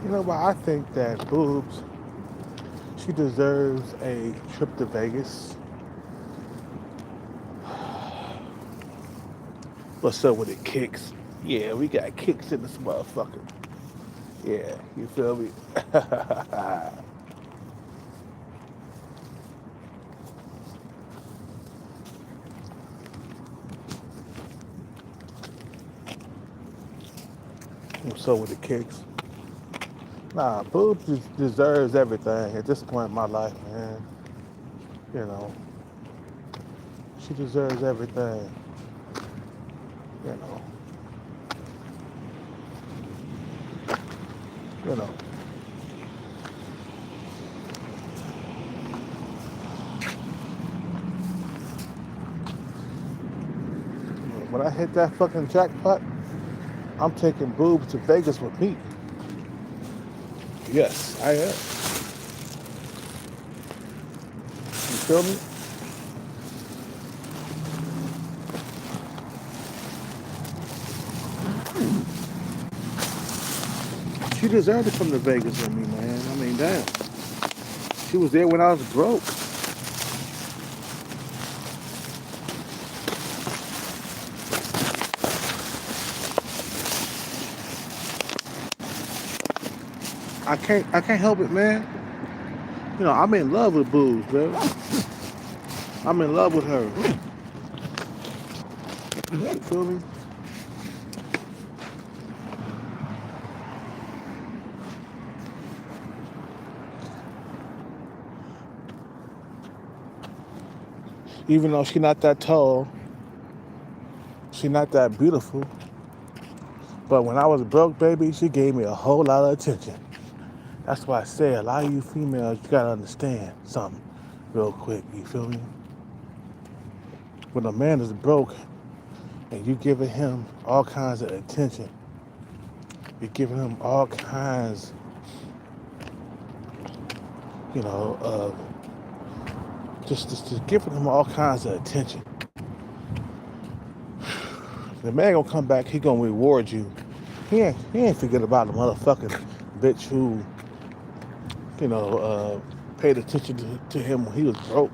You know why I think that Boobs, she deserves a trip to Vegas. What's up with the kicks? Yeah, we got kicks in this motherfucker. Yeah, you feel me? What's up with the kicks? Nah, Boobs deserves everything at this point in my life, man. You know, she deserves everything. You know, you know. When I hit that fucking jackpot, I'm taking Boobs to Vegas with me. Yes, I am. You feel me? She deserved to come to Vegas with me, man. I mean, damn. She was there when I was broke. I can't help it, man. You know, I'm in love with Boobs, bro. I'm in love with her. You feel me? Even though she not that tall, she not that beautiful. But when I was broke, baby, she gave me a whole lot of attention. That's why I say a lot of you females, you gotta understand something real quick. You feel me? When a man is broke and you giving him all kinds of attention, you're giving him all kinds, you know, just giving him all kinds of attention. The man gonna come back, he gonna reward you. He ain't forget about the motherfucking bitch who, you know, paid attention to him when he was broke.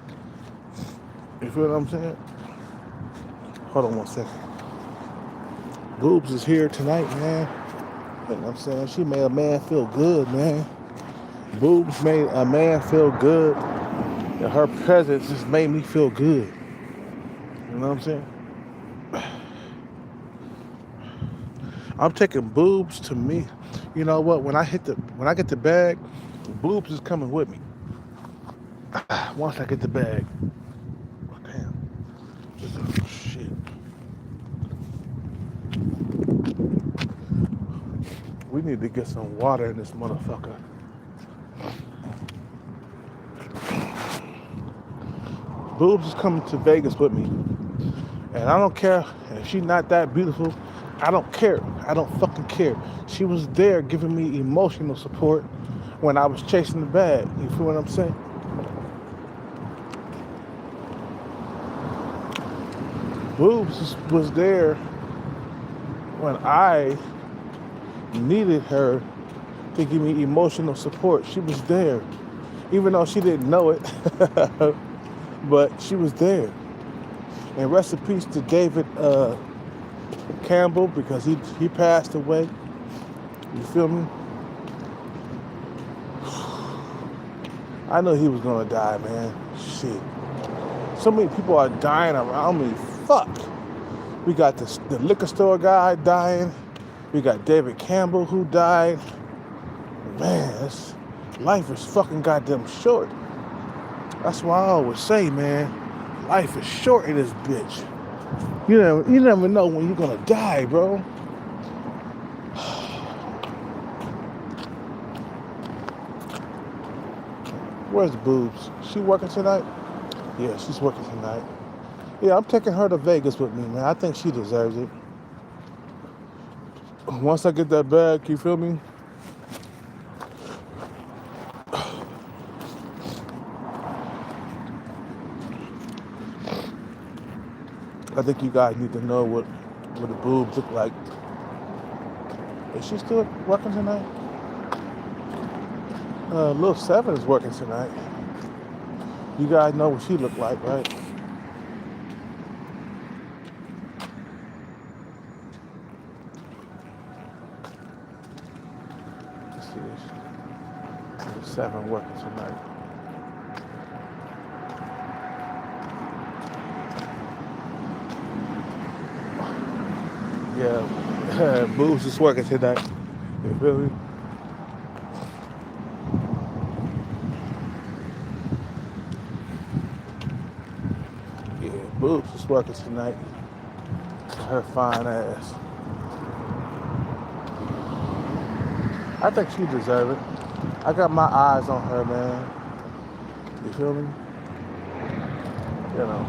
You feel what I'm saying? Hold on one second. Boobs is here tonight, man. You know what I'm saying? She made a man feel good, man. Boobs made a man feel good. And her presence just made me feel good. You know what I'm saying? I'm taking Boobs to me. You know what? When I get the bag, Boobs is coming with me. Once I get the bag. Oh, damn. Oh, shit. We need to get some water in this motherfucker. Boobs is coming to Vegas with me. And I don't care if she's not that beautiful. I don't care. I don't fucking care. She was there giving me emotional support when I was chasing the bag. You feel what I'm saying? Boobs was there when I needed her to give me emotional support. She was there. Even though she didn't know it, but she was there. And rest in peace to David Campbell because he passed away. You feel me? I know he was gonna die, man. Shit. so many people are dying around me. Fuck. We got the liquor store guy dying. We got David Campbell who died. Man, life is fucking goddamn short. That's why I always say, man, life is short in this bitch. You never know when you're gonna die, bro. Where's Boobs? She working tonight? Yeah, she's working tonight. Yeah, I'm taking her to Vegas with me, man. I think she deserves it. Once I get that bag, you feel me? I think you guys need to know what the boobs look like. Is she still working tonight? Lil 7 is working tonight. You guys know what she look like, right? Let's see this. Lil 7 working tonight. Yeah, Boobs is working tonight. You feel me? Yeah, Boobs is working tonight. Her fine ass. I think she deserves it. I got my eyes on her, man. You feel me? You know.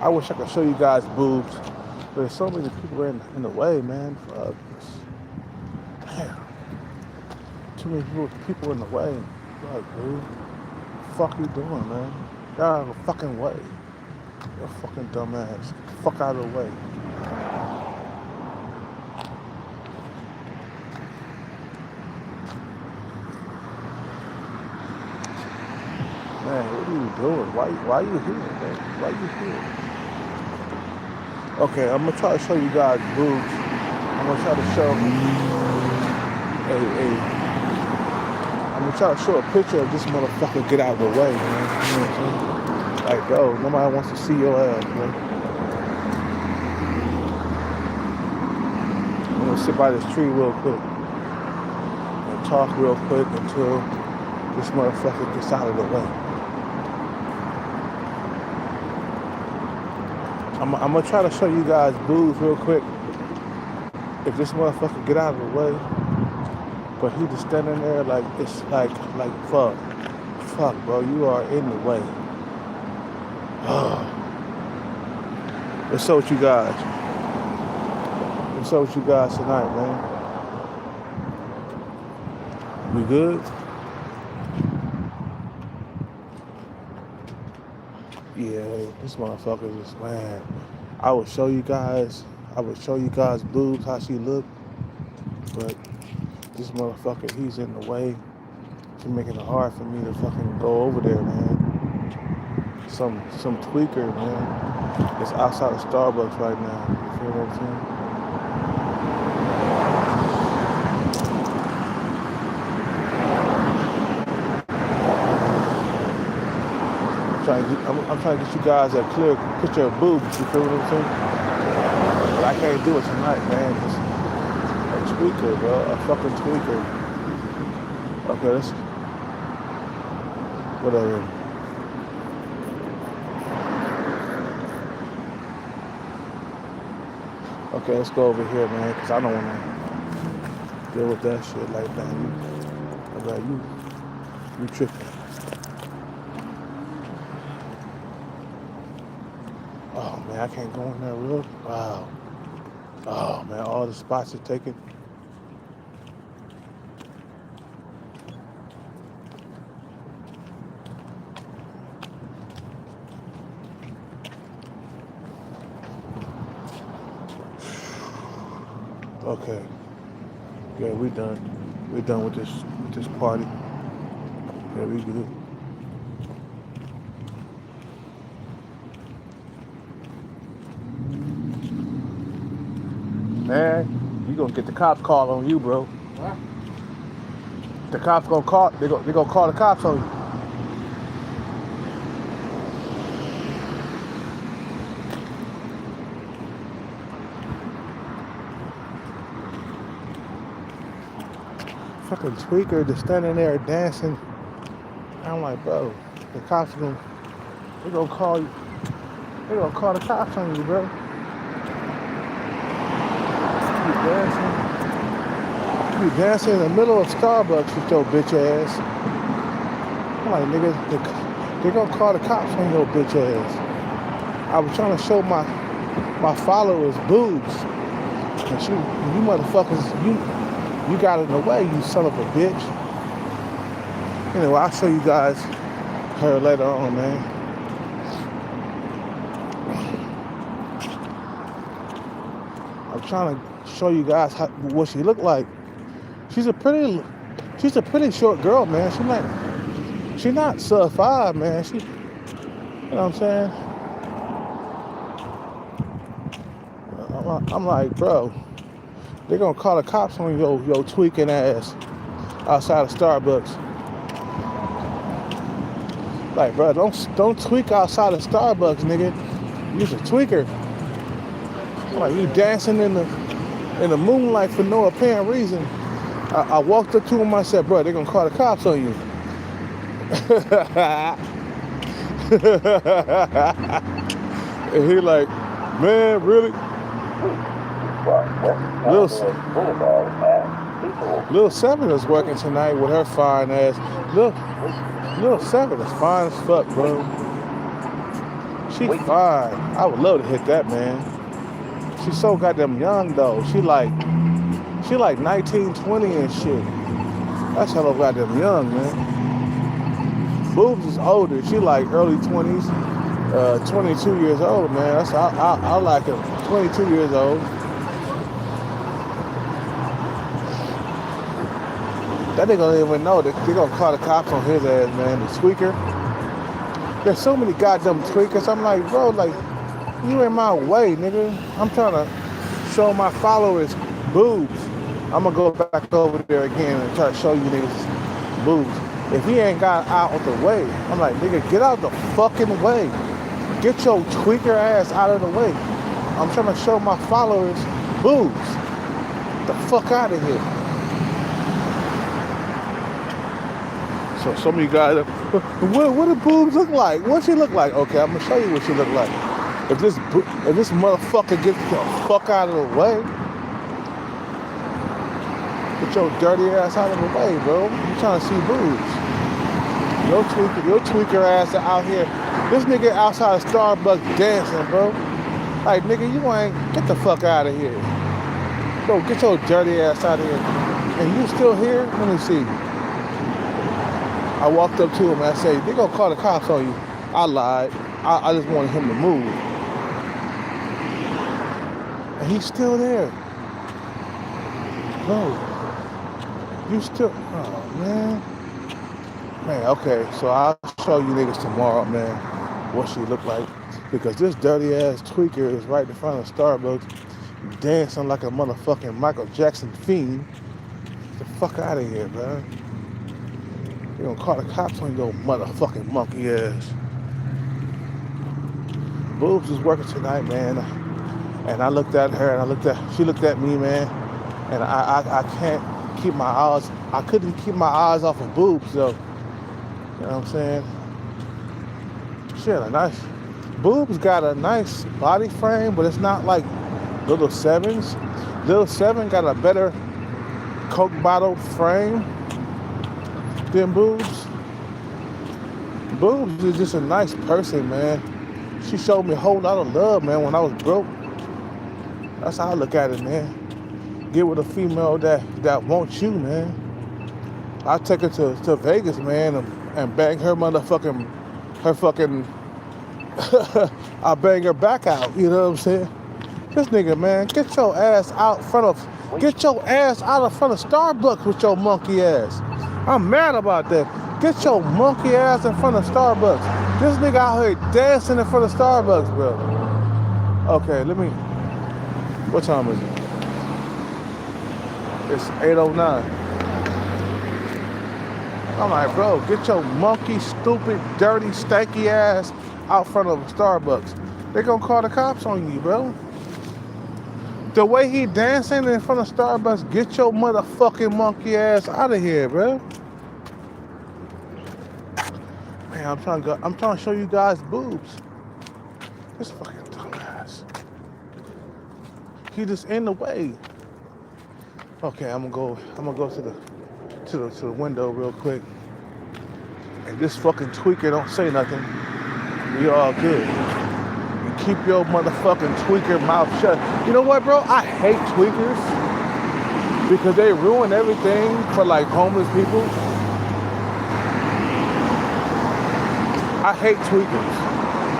I wish I could show you guys Boobs, but there's so many people in the way, man. Fuck. Damn. Too many people in the way. Fuck, dude. What the fuck you doing, man? Get out of the fucking way. You're a fucking dumbass. Get the fuck out of the way. Man, what are you doing? Why are you here, man? Why are you here? Okay, I'm gonna try to show you guys Boobs. I'm gonna try to show I'm gonna try to show a picture of this motherfucker get out of the way, man. You know what I'm saying? Like, yo, nobody wants to see your ass, man. I'm gonna sit by this tree real quick and talk real quick until this motherfucker gets out of the way. I'm gonna try to show you guys Boobs real quick. If this motherfucker get out of the way, but he just standing there like it's like fuck, bro, you are in the way. What's up with you guys? What's up with you guys tonight, man? We good? Yeah, this motherfucker is, man. I would show you guys Boobs, how she look, but this motherfucker, he's in the way. He's making it hard for me to fucking go over there, man. Some tweaker, man, that's outside of Starbucks right now. You feel what I'm saying? I'm trying to get you guys a clear picture of Boobs. You feel what I'm saying? But I can't do it tonight, man. A tweaker, bro. A fucking tweaker. Okay, let's... Whatever. Okay, let's go over here, man, because I don't want to deal with that shit like that. You tripping. Oh, man, I can't go in there real... Wow. Oh, man, all the spots are taken. Okay. Yeah, we done. We done with this party. Yeah, we good. Man, you gonna get the cops call on you, bro. What? The cops gonna call. They gonna call the cops on you. Fucking tweaker just standing there dancing. I'm like, bro, the cops gonna. They gonna call you. They gonna call the cops on you, bro. You dancing. You dancing in the middle of Starbucks with your bitch ass. I'm like, nigga, they gonna call the cops on your bitch ass. I was trying to show my followers boobs. And you motherfuckers, you got in the way, you son of a bitch. Anyway, I'll show you guys her later on, man. I'm trying to show you guys what she looked like. She's a pretty short girl, man. She's not sub 5, man. You know what I'm saying? I'm like, bro, they're gonna call the cops on your tweaking ass outside of Starbucks. Like, bro, don't tweak outside of Starbucks, nigga. You's a tweaker. Like, you dancing in the moonlight for no apparent reason. I walked up to him. I said, bro, they're gonna call the cops on you. And he like, man, really? Lil 7 is working tonight with her fine ass. Lil 7 is fine as fuck, bro. She fine. I would love to hit that, man. She's so goddamn young though. She like 19, 20 and shit. That's hella goddamn young, man. Boobs is older. She like early 20s, 22 years old, man. That's I like her. 22 years old. That nigga don't even know that they gonna call the cops on his ass, man. The tweaker. There's so many goddamn tweakers. I'm like, bro, like, you in my way, nigga. I'm trying to show my followers boobs. I'm gonna go back over there again and try to show you niggas boobs. If he ain't got out of the way, I'm like, nigga, get out the fucking way. Get your tweaker ass out of the way. I'm trying to show my followers boobs. Get the fuck out of here. So some of you guys, what do boobs look like? What she look like? Okay, I'm gonna show you what she look like. If this motherfucker gets the fuck out of the way, get your dirty ass out of the way, bro. You trying to see boobs? Your tweaker ass out here. This nigga outside of Starbucks dancing, bro. Like, nigga, you ain't, get the fuck out of here. Bro, get your dirty ass out of here. And you still here? Let me see. I walked up to him and I said, they gonna call the cops on you. I lied. I just wanted him to move. And he's still there. Bro, you still, oh man. Man, okay, so I'll show you niggas tomorrow, man, what she look like. Because this dirty ass tweaker is right in front of Starbucks dancing like a motherfucking Michael Jackson fiend. Get the fuck out of here, man. You're gonna call the cops on your motherfucking monkey ass. Boobs is working tonight, man. And I looked at her and she looked at me, man. And I can't keep my eyes, I couldn't keep my eyes off of Boobs, though. You know what I'm saying? She had a nice, Boobs got a nice body frame, but it's not like Little 7's. Little 7 got a better Coke bottle frame than Boobs. Boobs is just a nice person, man. She showed me a whole lot of love, man, when I was broke. That's how I look at it, man. Get with a female that wants you, man. I'll take her to Vegas, man, and bang her fucking, I'll bang her back out, you know what I'm saying? This nigga, man, get your ass out in front of Starbucks with your monkey ass. I'm mad about that. Get your monkey ass in front of Starbucks. This nigga out here dancing in front of Starbucks, bro. Okay, what time is it? It's 8:09. I'm like, bro, get your monkey, stupid, dirty, stanky ass out front of a Starbucks. They gonna call the cops on you, bro. The way he dancing in front of Starbucks, get your motherfucking monkey ass out of here, bro. Man, I'm trying to show you guys boobs. This fucking dumbass. He just in the way. Okay, I'm gonna go to the window real quick. And this fucking tweaker don't say nothing. We all good. You keep your motherfucking tweaker mouth shut. You know what, bro? I hate tweakers because they ruin everything for like homeless people. I hate tweakers.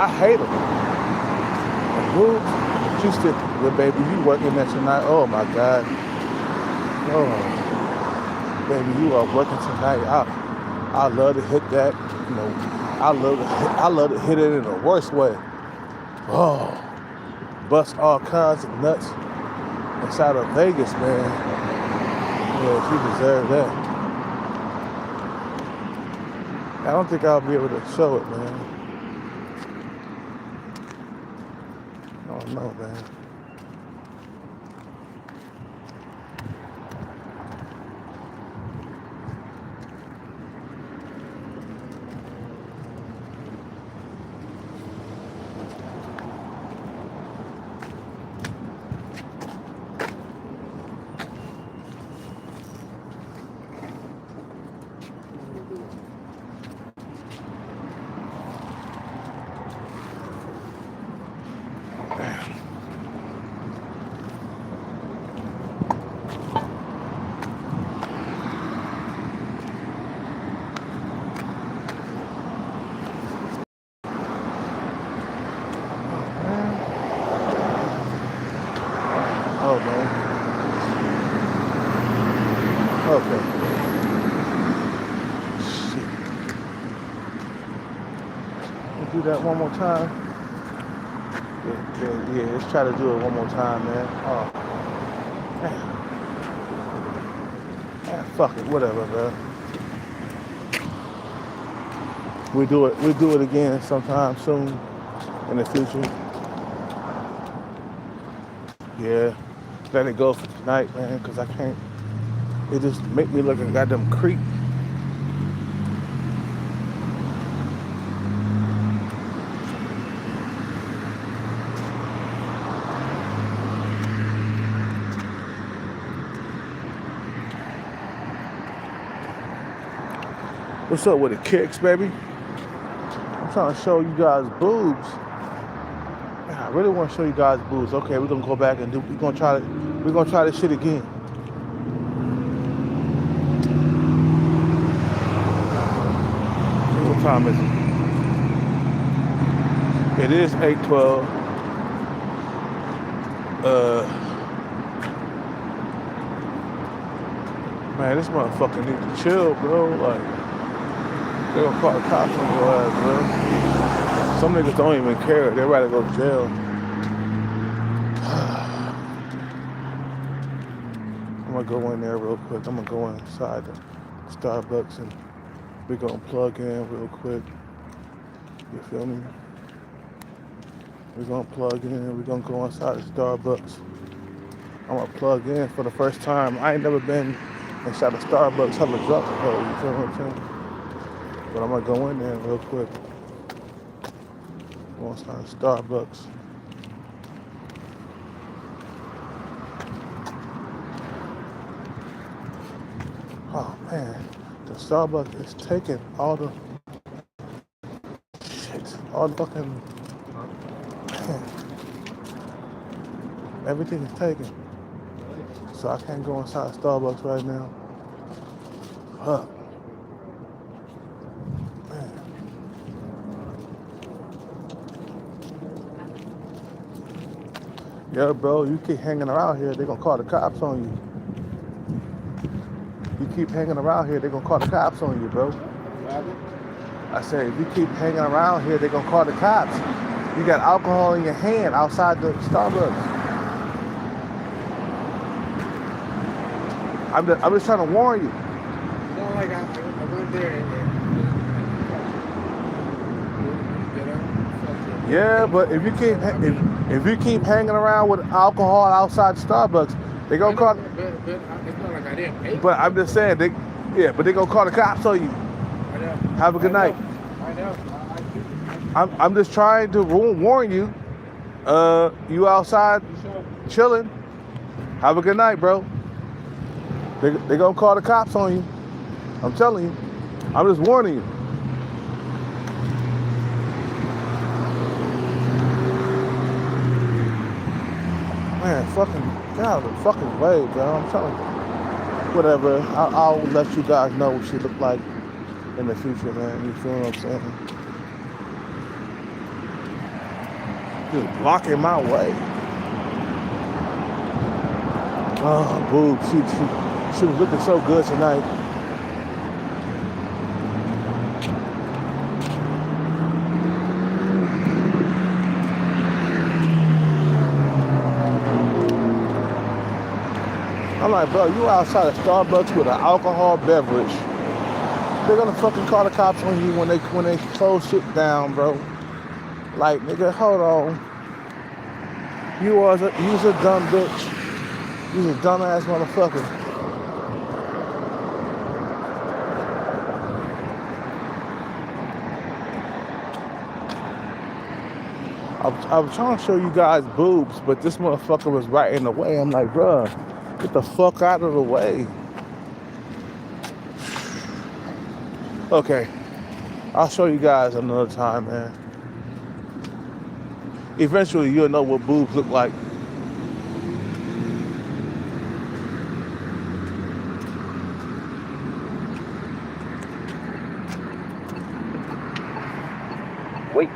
I hate them. And Boobs, you still, well, baby, you working there tonight? Oh my God. Oh, baby, you are working tonight. I love to hit that. You know, I love to hit it in the worst way. Oh, bust all kinds of nuts inside of Vegas, man. Yeah, she deserved that. I don't think I'll be able to show it, man. I don't know, man. Oh, man. Okay. Shit. We'll do that one more time. Yeah, let's try to do it one more time, man. Oh, man, fuck it, whatever, bro. We do it again sometime soon in the future. Yeah, let it go for tonight, man, because I can't. It just make me look like a goddamn creep. What's up with the kicks, baby? I'm trying to show you guys boobs. Man, I really want to show you guys boobs. Okay, we're gonna go back and we're gonna try this shit again. What time is it? It is 8:12. Man, this motherfucker need to chill, bro. Like, they gonna call the cops on your ass, bro. Some niggas don't even care. They'd rather go to jail. I'm gonna go in there real quick. I'm gonna go inside the Starbucks and we're gonna plug in real quick. You feel me? We're gonna plug in. We're gonna go inside the Starbucks. I'm gonna plug in for the first time. I ain't never been inside the Starbucks hella drunk before. You feel what I'm saying? But I'm gonna go in there real quick. Go inside the Starbucks. Oh man, the Starbucks is taking all the shit, all the fucking, man, everything is taken. So I can't go inside Starbucks right now. Fuck. Man. Yeah, bro, you keep hanging around here, they're gonna call the cops on you. You keep hanging around here, they're gonna call the cops on you, bro. I said, if you keep hanging around here, they're gonna call the cops. You got alcohol in your hand outside the Starbucks. I'm just trying to warn you. No, like I went there and Yeah, but I mean, if you keep hanging around with alcohol outside Starbucks, they I gonna know, call. but it's not like I didn't pay But for I'm it. just saying, but they gonna call the cops on you. I know, Have a good I night. know, I know. I do. I'm just trying to warn you. You outside You show. chilling. Have a good night, bro. They gonna call the cops on you. I'm telling you. I'm just warning you. Man, fucking get out of the fucking way, bro. I'm telling you. Whatever. I'll let you guys know what she look like in the future, man. You feel what I'm saying? Just blocking my way. Oh, Boobs. She was looking so good tonight. I'm like, bro, you outside of Starbucks with an alcohol beverage. They're gonna fucking call the cops on you when they close shit down, bro. Like, nigga, hold on. You's a dumb bitch. You's a dumbass motherfucker. I was trying to show you guys boobs, but this motherfucker was right in the way. I'm like, bro, get the fuck out of the way. Okay, I'll show you guys another time, man. Eventually, you'll know what boobs look like. Wait.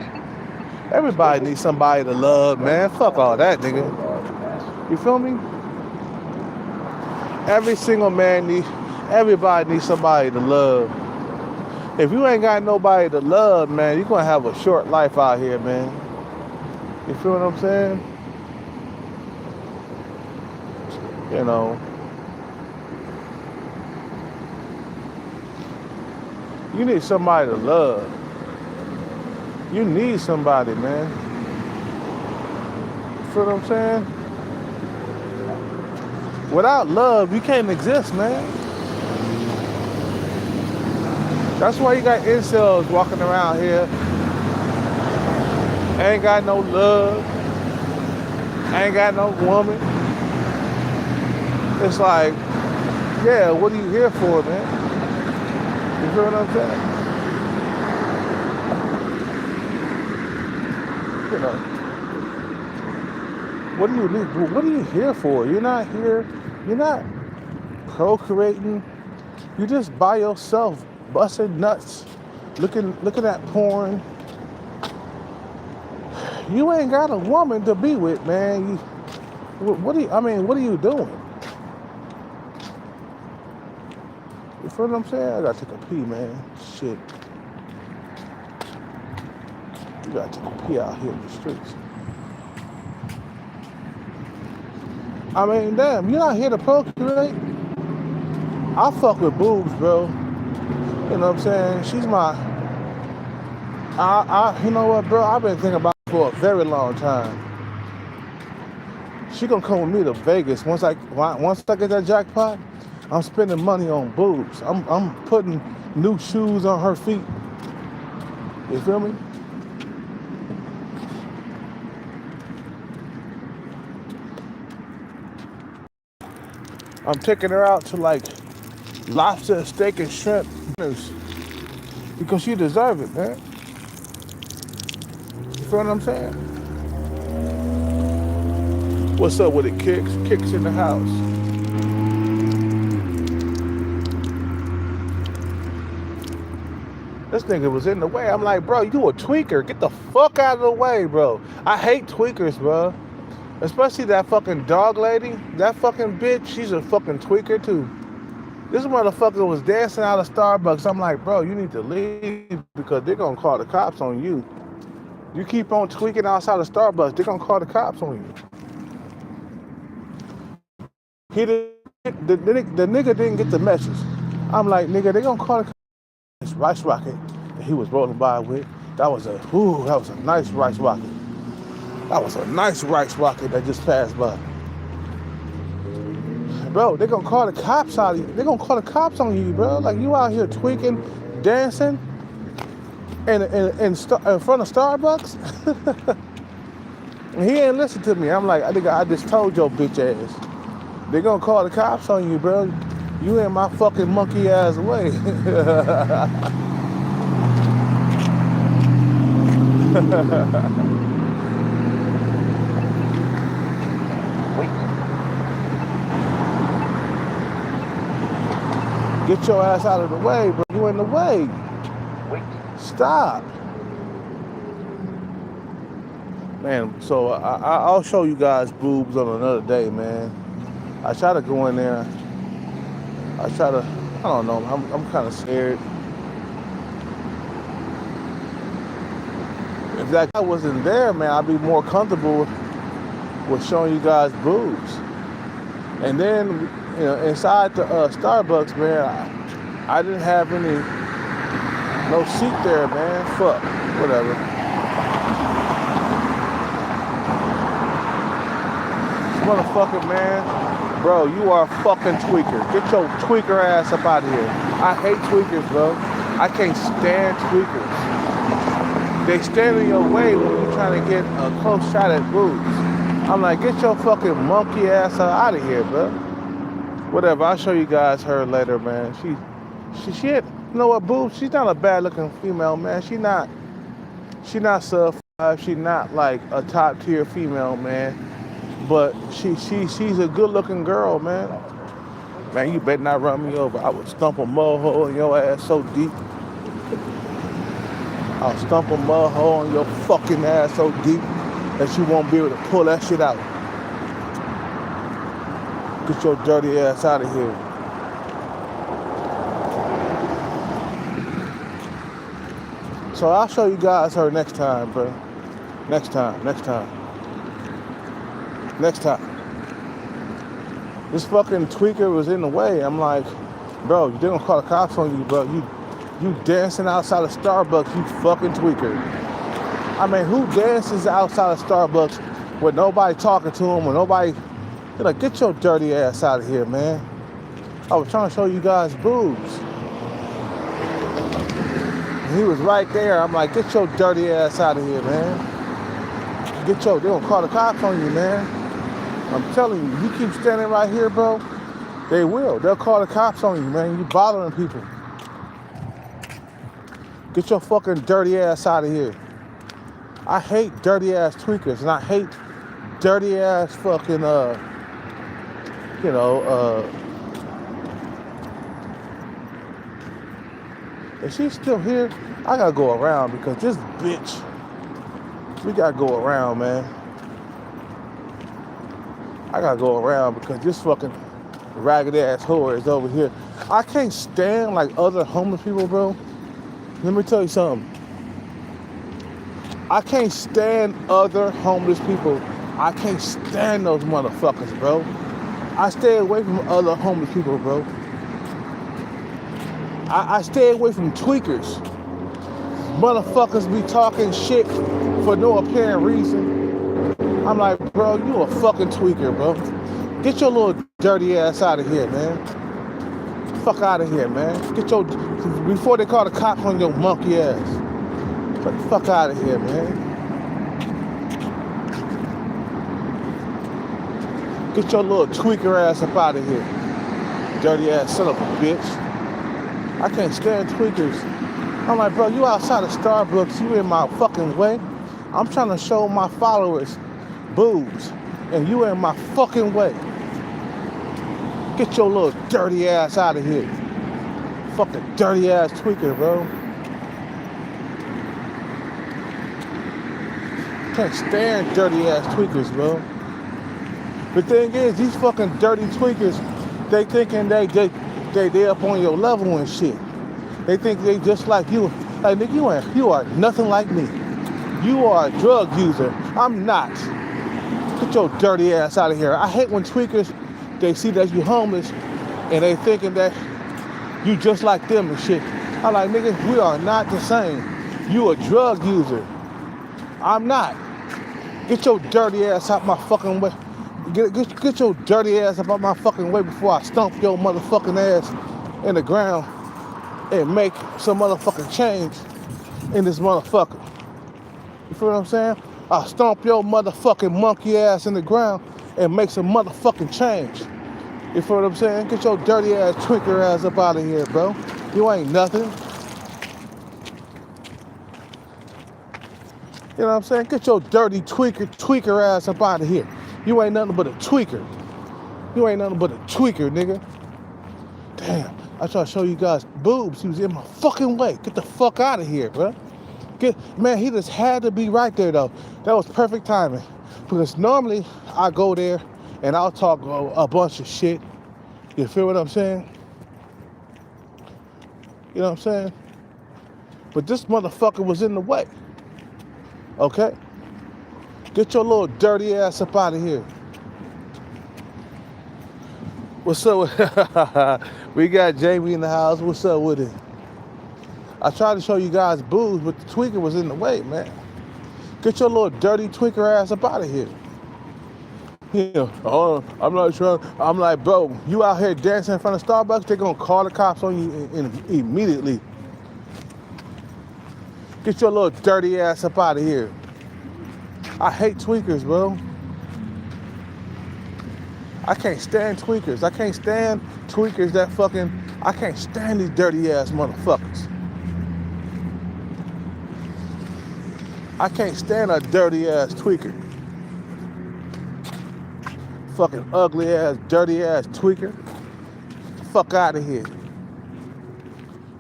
Everybody needs somebody to love, man. Fuck all that, nigga. You feel me? Everybody needs somebody to love. If you ain't got nobody to love, man, you're gonna have a short life out here, man. You feel what I'm saying? You know, you need somebody to love. You need somebody, man. You feel what I'm saying? Without love, you can't exist, man. That's why you got incels walking around here. Ain't got no love. Ain't got no woman. It's like, yeah, what are you here for, man? You feel what I'm saying? You know, what do you need? What are you here for? You're not here. You're not procreating. You just by yourself, busting nuts, looking at porn. You ain't got a woman to be with, man. What are you doing? You feel what I'm saying? I gotta take a pee, man. Shit. You gotta take a pee out here in the streets. I mean, damn, you're not here to procreate. I fuck with boobs, bro. You know what I'm saying? She's my. You know what, bro? I've been thinking about it for a very long time. She gonna come with me to Vegas once I get that jackpot. I'm spending money on boobs. I'm putting new shoes on her feet. You feel me? I'm taking her out to like lobster, steak, and shrimp dinners because she deserve it, man. You feel what I'm saying? What's up with it, Kicks? Kicks in the house. This nigga was in the way. I'm like, bro, you a tweaker. Get the fuck out of the way, bro. I hate tweakers, bro. Especially that fucking dog lady. That fucking bitch, she's a fucking tweaker too. This motherfucker was dancing out of Starbucks. I'm like, bro, you need to leave because they're gonna call the cops on you. You keep on tweaking outside of Starbucks, they're gonna call the cops on you. The nigga didn't get the message. I'm like, nigga, they gonna call the rice rocket that he was rolling by with. That was a nice rice rocket. That was a nice rice rocket that just passed by. Bro, they're gonna call the cops on you. They're gonna call the cops on you, bro. Like, you out here tweaking, dancing in front of Starbucks. And he ain't listen to me. I'm like, I just told your bitch ass. They're gonna call the cops on you, bro. You in my fucking monkey ass way. Get your ass out of the way, bro. You in the way. Stop. Man, so I'll show you guys boobs on another day, man. I try to go in there. I don't know, I'm kind of scared. If that guy wasn't there, man, I'd be more comfortable with showing you guys boobs. And then, you know, inside the Starbucks, man, I didn't have no seat there, man. Fuck, whatever. Motherfucker, man. Bro, you are a fucking tweaker. Get your tweaker ass up out of here. I hate tweakers, bro. I can't stand tweakers. They stand in your way when you're trying to get a close shot at boobs. I'm like, get your fucking monkey ass out of here, bro. Whatever, I'll show you guys her later, man. She you know what, Boobs? She's not a bad looking female, man. She not sub 5. She not like a top tier female, man. But she's a good looking girl, man. Man, you better not run me over. I would stump a mud hole in your ass so deep. I'll stump a mud hole in your fucking ass so deep that you won't be able to pull that shit out. Get your dirty ass out of here. So I'll show you guys her next time, bro. Next time. This fucking tweaker was in the way. I'm like, bro, they're gonna call the cops on you, bro. You dancing outside of Starbucks, you fucking tweaker. I mean, who dances outside of Starbucks with nobody talking to them, with nobody? They're like, get your dirty ass out of here, man. I was trying to show you guys boobs. And he was right there. I'm like, get your dirty ass out of here, man. They're gonna call the cops on you, man. I'm telling you, you keep standing right here, bro, they will. They'll call the cops on you, man. You bothering people. Get your fucking dirty ass out of here. I hate dirty ass tweakers, and I hate dirty ass fucking, is she still here? I gotta go around because this bitch, we gotta go around, man. I gotta go around because this fucking ragged ass whore is over here. I can't stand like other homeless people, bro. Let me tell you something. I can't stand other homeless people. I can't stand those motherfuckers, bro. I stay away from other homeless people, bro. I stay away from tweakers. Motherfuckers be talking shit for no apparent reason. I'm like, bro, you a fucking tweaker, bro. Get your little dirty ass out of here, man. Fuck out of here, man. Before they call the cops on your monkey ass. Get the fuck out of here, man. Get your little tweaker ass up out of here. Dirty ass son of a bitch. I can't stand tweakers. I'm like, bro, you outside of Starbucks, you in my fucking way. I'm trying to show my followers boobs, and you in my fucking way. Get your little dirty ass out of here. Fucking dirty ass tweaker, bro. Can't stand dirty ass tweakers, bro. The thing is, these fucking dirty tweakers, they thinking they up on your level and shit. They think they just like you. Like, nigga, you are nothing like me. You are a drug user. I'm not. Get your dirty ass out of here. I hate when tweakers, they see that you homeless and they thinking that you just like them and shit. I'm like, nigga, we are not the same. You a drug user. I'm not. Get your dirty ass out my fucking way. Get your dirty ass out my fucking way before I stomp your motherfucking ass in the ground and make some motherfucking change in this motherfucker. You feel what I'm saying? I'll stomp your motherfucking monkey ass in the ground and make some motherfucking change. You feel what I'm saying? Get your dirty ass, tweaker ass up out of here, bro. You ain't nothing. You know what I'm saying? Get your dirty tweaker ass up out of here. You ain't nothing but a tweaker. You ain't nothing but a tweaker, nigga. Damn, I try to show you guys Boobs. He was in my fucking way. Get the fuck out of here, bro. Man, he just had to be right there, though. That was perfect timing. Because normally, I go there and I'll talk a bunch of shit. You feel what I'm saying? You know what I'm saying? But this motherfucker was in the way. Okay? Get your little dirty ass up out of here. What's up with we got Jamie in the house. What's up with it? I tried to show you guys Boobs, but the tweaker was in the way, man. Get your little dirty tweaker ass up out of here. You know, oh, I'm not sure. I'm like, bro, you out here dancing in front of Starbucks, they're gonna call the cops on you immediately. Get your little dirty ass up out of here. I hate tweakers, bro. I can't stand tweakers. I can't stand tweakers that fucking, I can't stand these dirty ass motherfuckers. I can't stand a dirty ass tweaker. Fucking ugly ass, dirty ass tweaker. Fuck out of here.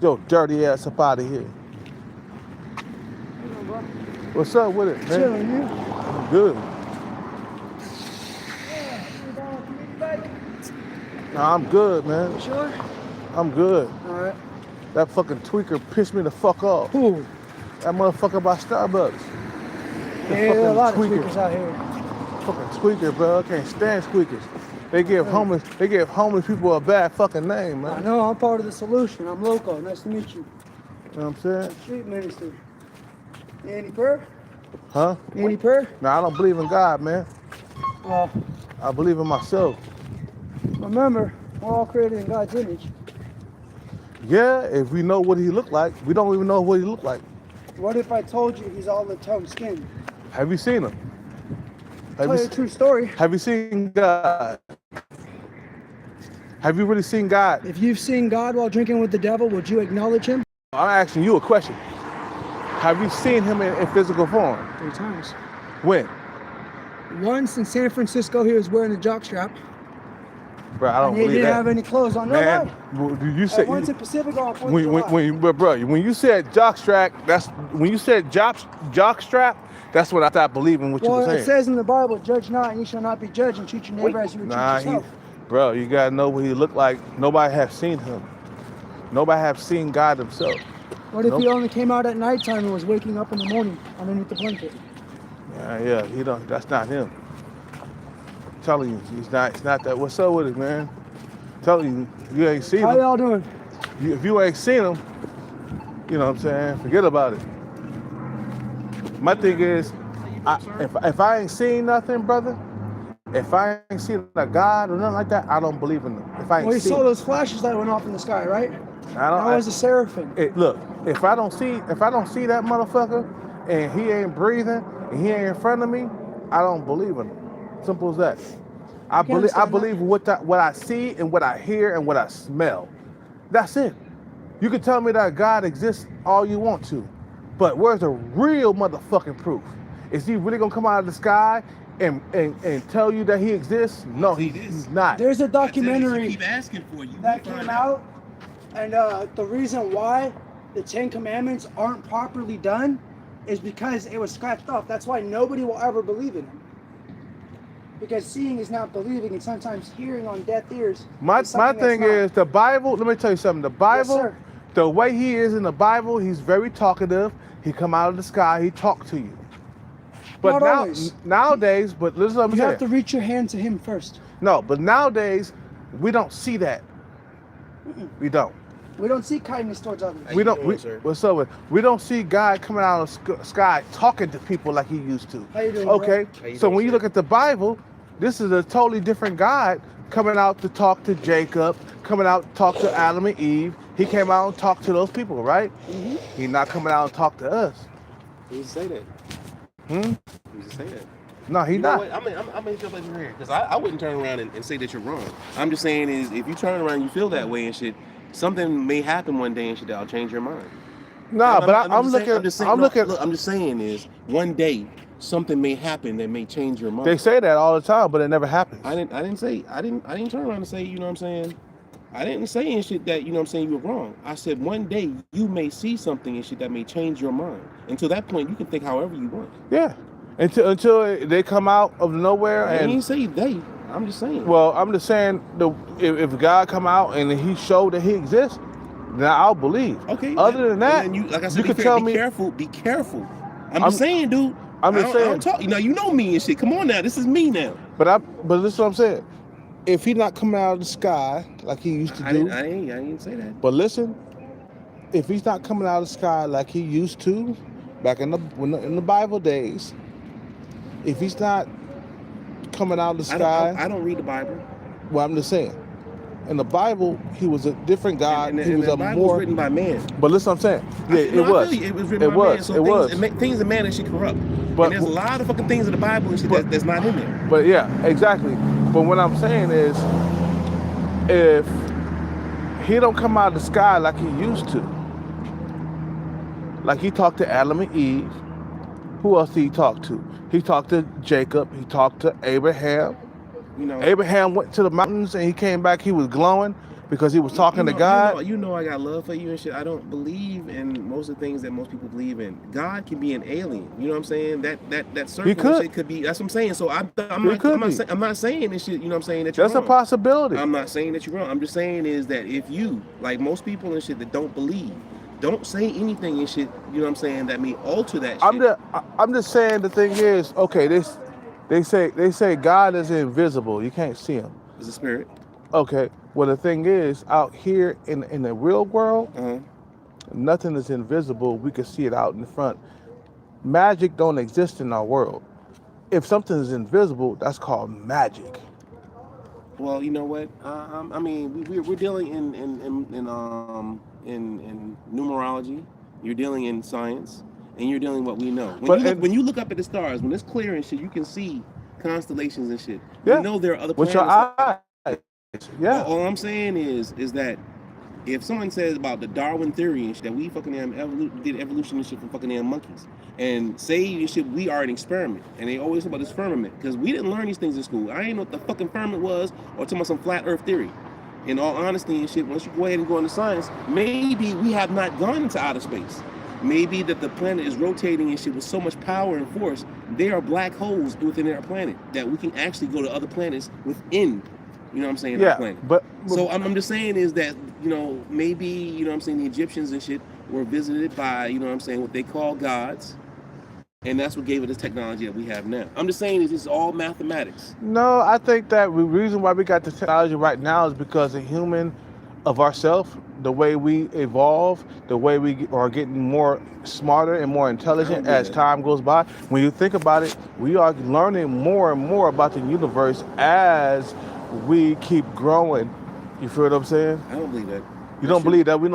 Yo, dirty ass up out of here. What's up with it, man? Chilling, you? I'm good. Nah, I'm good, man. You sure? I'm good. All right. That fucking tweaker pissed me the fuck off. Who? That motherfucker by Starbucks. Yeah, there are a lot of tweakers out here. Fucking tweaker, bro. I can't stand tweakers. They give homeless people a bad fucking name, man. I know, I'm part of the solution. I'm local. Nice to meet you. You know what I'm saying? Street minister. Any prayer? Huh? Any prayer? Nah, I don't believe in God, man. Well, I believe in myself. remember, we're all created in God's image. Yeah, if we know what he looked like. We don't even know what he looked like. What if I told you he's all the tongue skin? Have you seen him? Tell you a true story. Have you seen God? Have you really seen God? If you've seen God while drinking with the devil, would you acknowledge him? I'm asking you a question. Have you seen him in physical form? 3 times. When? Once in San Francisco, he was wearing a jockstrap. Bro, I don't and he believe didn't that. have any clothes on. Man, No, you said once in Pacific on 4th of when you said jockstrap, that's when you said jockstrap. That's when I stopped believing what you were saying. Well, it says in the Bible, "Judge not, and you shall not be judged, and treat your neighbor as you would treat yourself." Bro, you gotta know what he looked like. Nobody have seen him. Nobody have seen God himself. What if he only came out at nighttime and was waking up in the morning underneath the blanket? Yeah, he don't. That's not him. I'm telling you, it's not that. What's up with it, man? I'm telling you, you ain't seen him. How y'all doing? If you ain't seen him, you know what I'm saying? Forget about it. My thing is, if I ain't seen nothing, brother, if I ain't seen a God or nothing like that, I don't believe in them. If I ain't Well, you seen saw those flashes that went off in the sky, right? I don't. That was a seraphim. Look, if I don't see that motherfucker, and he ain't breathing, and he ain't in front of me, I don't believe in him. Simple as that. I believe what I see and what I hear and what I smell. That's it. You can tell me that God exists all you want to, but where's the real motherfucking proof? Is he really gonna come out of the sky and tell you that he exists? No, he's not. There's a documentary keep asking for you. that came out, and the reason why the 10 Commandments aren't properly done is because it was scratched off. That's why nobody will ever believe in him. Because seeing is not believing, and sometimes hearing on deaf ears. My thing is the Bible. Let me tell you something. The Bible, Yes, sir. the way he is in the Bible, he's very talkative. He come out of the sky, he talk to you. But Not always. nowadays, but listen to what I'm You saying. have to reach your hand to him first. No, but nowadays we don't see that. We don't. We don't see kindness towards others. We you don't. doing, sir? What's up with? We don't see God coming out of the sky talking to people like he used to. How you doing, bro? Okay. How you So doing, when you sir? look at the Bible, this is a totally different God coming out to talk to Jacob, coming out to talk to Adam and Eve. He came out and talked to those people, right? Mm-hmm. He's not coming out and talk to us. Who's to say that? Hmm? Who's to say that? No, he's You know not. what? I'm gonna jump in here because I wouldn't turn around and say that you're wrong. I'm just saying is if you turn around and you feel that way and shit, something may happen one day and shit that'll change your mind. Nah, but I'm just saying- looking. I'm just saying, I'm no, looking. Look, I'm just saying is one day something may happen that may change your mind. They say that all the time, but it never happens. I didn't turn around and say, you know what I'm saying? I didn't say and shit that, you know what I'm saying, you were wrong. I said one day you may see something and shit that may change your mind. Until that point, you can think however you want. Yeah. Until they come out of nowhere I and. didn't say they. I'm just saying. Well, I'm just saying, if God come out and he showed that he exists, then I'll believe. Okay. Other than that, you, like I said, you could tell me. Be careful. I'm just saying, dude. I'm just I saying. don't talk. You know me and shit. Come on now. This is me now. But this is what I'm saying. If he's not coming out of the sky like he used to do, I didn't say that. but listen, if he's not coming out of the sky like he used to, back in the Bible days, if he's not coming out of the sky, I don't read the Bible. well, I'm just saying. In the Bible, he was a different God. And he was the a Bible more. was written by man. But listen, what I'm saying. Yeah, I feel you. It was written by man. So things that man and shit corrupt. But and there's a lot of fucking things in the Bible and shit that's not in there. But yeah, exactly. But what I'm saying is, if he don't come out of the sky like he used to, like he talked to Adam and Eve, who else did he talk to? He talked to Jacob. He talked to Abraham. You know, Abraham went to the mountains and he came back. He was glowing because he was talking to God. You know I got love for you and shit. I don't believe in most of the things that most people believe in. God can be an alien. You know what I'm saying? That circle and shit could be. That's what I'm saying. So I'm not saying this shit. You know what I'm saying? That you're That's wrong. a possibility. I'm not saying that you're wrong. I'm just saying is that if you, like most people and shit that don't believe, don't say anything and shit, you know what I'm saying, that may alter that shit. I'm just saying the thing is, okay, they say God is invisible. You can't see him. It's a spirit. Okay. Well, the thing is, out here in the real world, nothing is invisible. We can see it out in the front. Magic don't exist in our world. If something is invisible, that's called magic. Well, you know what? I mean, we're dealing in numerology. You're dealing in science, and you're dealing what we know. When you look up at the stars, when it's clear and shit, you can see constellations and shit. Yeah. You know there are other With planets. your eyes. Yeah. All I'm saying is that if someone says about the Darwin theory and shit, that we fucking did evolution and shit from fucking monkeys, and say and shit, we are an experiment, and they always talk about this firmament, because we didn't learn these things in school. I ain't know what the fucking firmament was, or talking about some flat earth theory. In all honesty and shit, once you go ahead and go into science, maybe we have not gone into outer space. Maybe that the planet is rotating and shit with so much power and force, there are black holes within our planet that we can actually go to other planets within, you know what I'm saying, our planet. But So I'm just saying is that, you know, maybe, you know what I'm saying, the Egyptians and shit were visited by, you know what I'm saying, what they call gods. And that's what gave it this technology that we have now. I'm just saying it's all mathematics. No, I think that the reason why we got the technology right now is because the human of ourselves, the way we evolve, the way we are getting more smarter and more intelligent as time goes by. When you think about it, we are learning more and more about the universe as we keep growing. You feel what I'm saying? I don't believe that. You don't believe that we're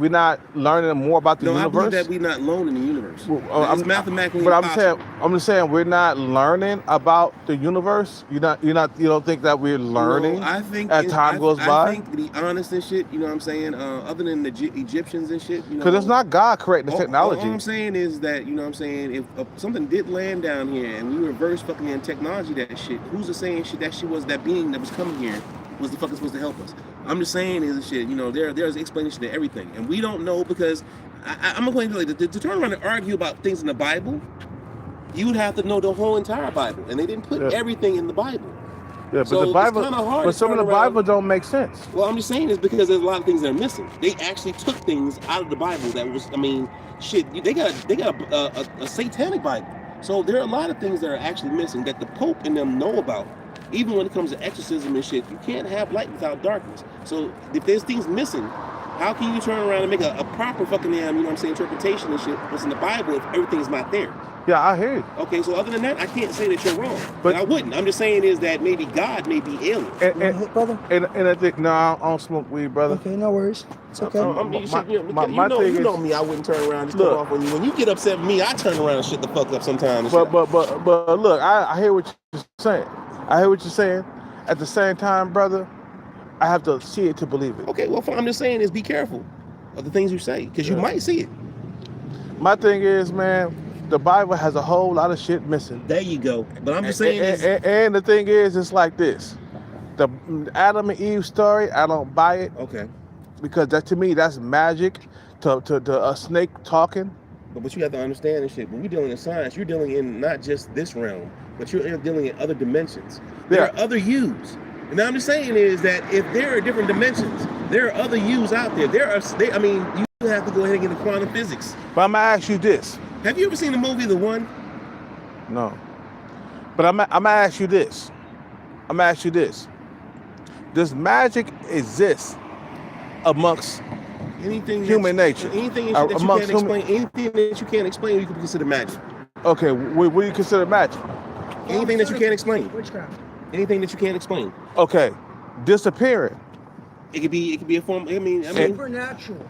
not learning more about the universe? No, I believe that we're not alone in the universe. Well, it's mathematically but impossible. I'm just saying we're not learning about the universe. You don't think that we're learning? No, I think as time goes by. I think to be honest and shit, you know what I'm saying. Other than the Egyptians and shit, you know. Because it's not God creating the technology. All I'm saying is that, you know what I'm saying, if something did land down here and we reverse fucking in technology that shit, who's to saying shit that shit was that being that was coming here was the fucking supposed to help us? I'm just saying is shit, you know, there's explanation to everything, and we don't know because I'm going to like to turn around and argue about things in the Bible. You would have to know the whole entire Bible, and they didn't put everything in the Bible. Yeah, but so the Bible, it's kinda hard but to some of the turn around. Bible don't make sense. Well, I'm just saying is because there's a lot of things that are missing. They actually took things out of the Bible that was, I mean, shit. They got a satanic Bible, so there are a lot of things that are actually missing that the Pope and them know about. Even when it comes to exorcism and shit, you can't have light without darkness. So if there's things missing, How can you turn around and make a proper fucking damn, you know what I'm saying, interpretation and shit what's in the Bible if everything's not there? Yeah, I hear you. Okay, so other than that, I can't say that you're wrong. But And I wouldn't. I'm just saying is that maybe God may be alien. Brother? And I think, no, I don't smoke weed, brother. Okay, no worries. It's okay. You know me, I wouldn't turn around and just come off on you. When you get upset with me, I turn around and shit the fuck up sometimes. But look, I hear what you're saying. I hear what you're saying. At the same time, brother, I have to see it to believe it. Okay, well, what I'm just saying is be careful of the things you say, because you might see it. My thing is, man, the Bible has a whole lot of shit missing. There you go. But I'm just saying and the thing is, it's like this. The Adam and Eve story, I don't buy it. Okay. Because that, to me, that's magic to a snake talking. But you have to understand this shit. When you're dealing in science, you're dealing in not just this realm, but you're dealing in other dimensions. There are other yous. And I'm just saying is that if there are different dimensions, there are other yous out there. You have to go ahead and get into quantum physics. But I'm gonna ask you this. Have you ever seen the movie The One? No. But I'm gonna ask you this. Does magic exist amongst human nature? Anything that you can't explain, anything that you can't explain, you can consider magic. Okay, what do you consider magic? Anything that you can't explain. Witchcraft. Anything that you can't explain. Okay, disappearing. It could be a form. Supernatural.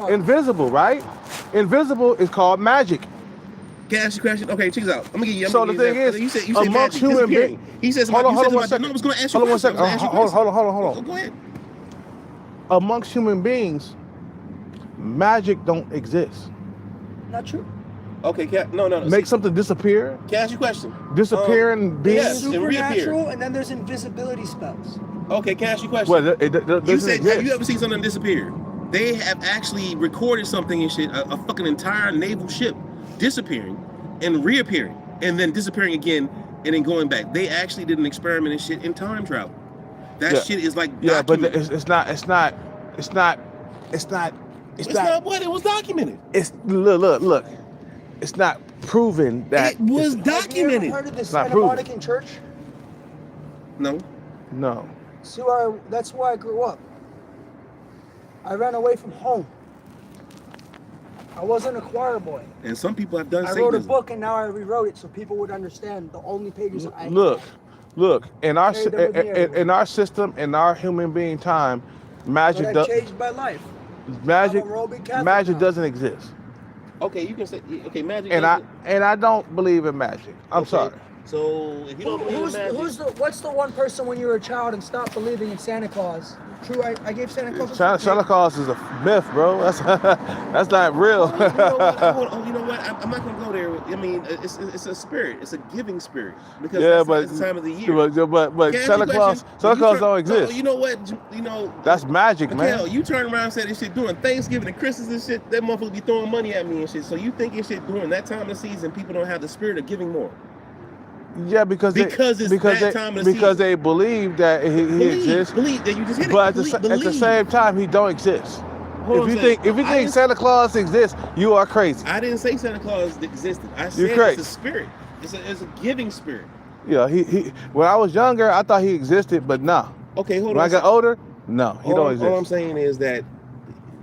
Invisible, right? Invisible is called magic. Can I ask you a question? Okay, check this out. I'm gonna give you. So the thing is, you said amongst human beings. He says, hold on one second. No, I was gonna ask you. Hold on one second. Hold on. Go ahead. Amongst human beings, magic don't exist. Not true. Okay, no. Make something disappear. Can I ask you a question? Disappearing beings. Yes, and supernatural, and then there's invisibility spells. Okay, can I ask you a question? Well, you said, have you ever seen something disappear? They have actually recorded something and shit, a fucking entire naval ship disappearing and reappearing and then disappearing again and then going back. They actually did an experiment and shit in time travel. That shit is like documented. But it's not what it was documented. It's look. It's not proven that it was documented. Have you ever heard of the Santa Monica Church? No. That's where I grew up. I ran away from home. I wasn't a choir boy. And some people have done I wrote a book and now I rewrote it so people would understand the only pages I look. In our system, in our human being time, magic changed my life. Magic doesn't exist. Okay, you can say magic. And I don't believe in magic. I'm sorry. So if you don't believe in magic, what's the one person when you were a child and stopped believing in Santa Claus? True, I gave Santa Claus. Santa Claus is a myth, bro. That's not real. You know what? I'm not gonna go there. I mean, it's a spirit. It's a giving spirit because that's the time of the year. But Santa Claus don't exist. You know what? That's magic, man. You turn around and say this shit during Thanksgiving and Christmas and shit. That motherfucker be throwing money at me and shit. So you think your shit during that time of the season, people don't have the spirit of giving more? Yeah, because they believe that he exists. Believe that you just hit it. But at the same time, he don't exist. If you think Santa Claus exists, you are crazy. I didn't say Santa Claus existed. I said it's a spirit. It's a giving spirit. Yeah, he when I was younger, I thought he existed, but no. Okay, hold on. When I got older, no, he don't exist. All I'm saying is that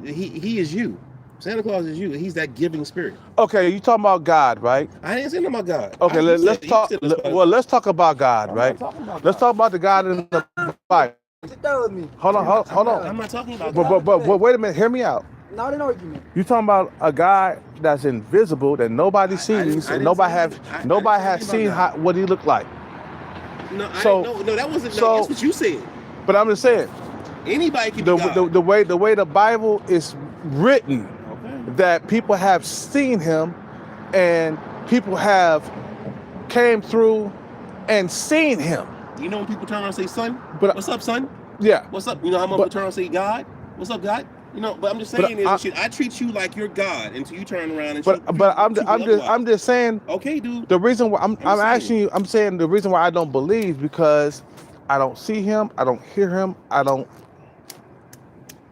he is you. Santa Claus is you. He's that giving spirit. Okay, you talking about God, right? I didn't say nothing about God. Okay, let's talk. Let's talk about God, right? Let's talk about the God in the Bible. Sit down with me. Hold on. I'm not talking about God. But wait a minute. Hear me out. Not an argument. You talking about a God that's invisible that nobody sees and nobody has seen what he looked like. No, that wasn't. No, that's what you said. But I'm just saying. Anybody can be God. The way the Bible is written. That people have seen him and people have came through and seen him. You know when people turn around and say, son, what's up, son? Yeah. What's up? You know how people turn around and say, God? What's up, God? You know, but I'm just saying I treat you like you're God until you turn around and I'm just saying. Okay, dude. The reason why I'm saying the reason why I don't believe because I don't see him, I don't hear him,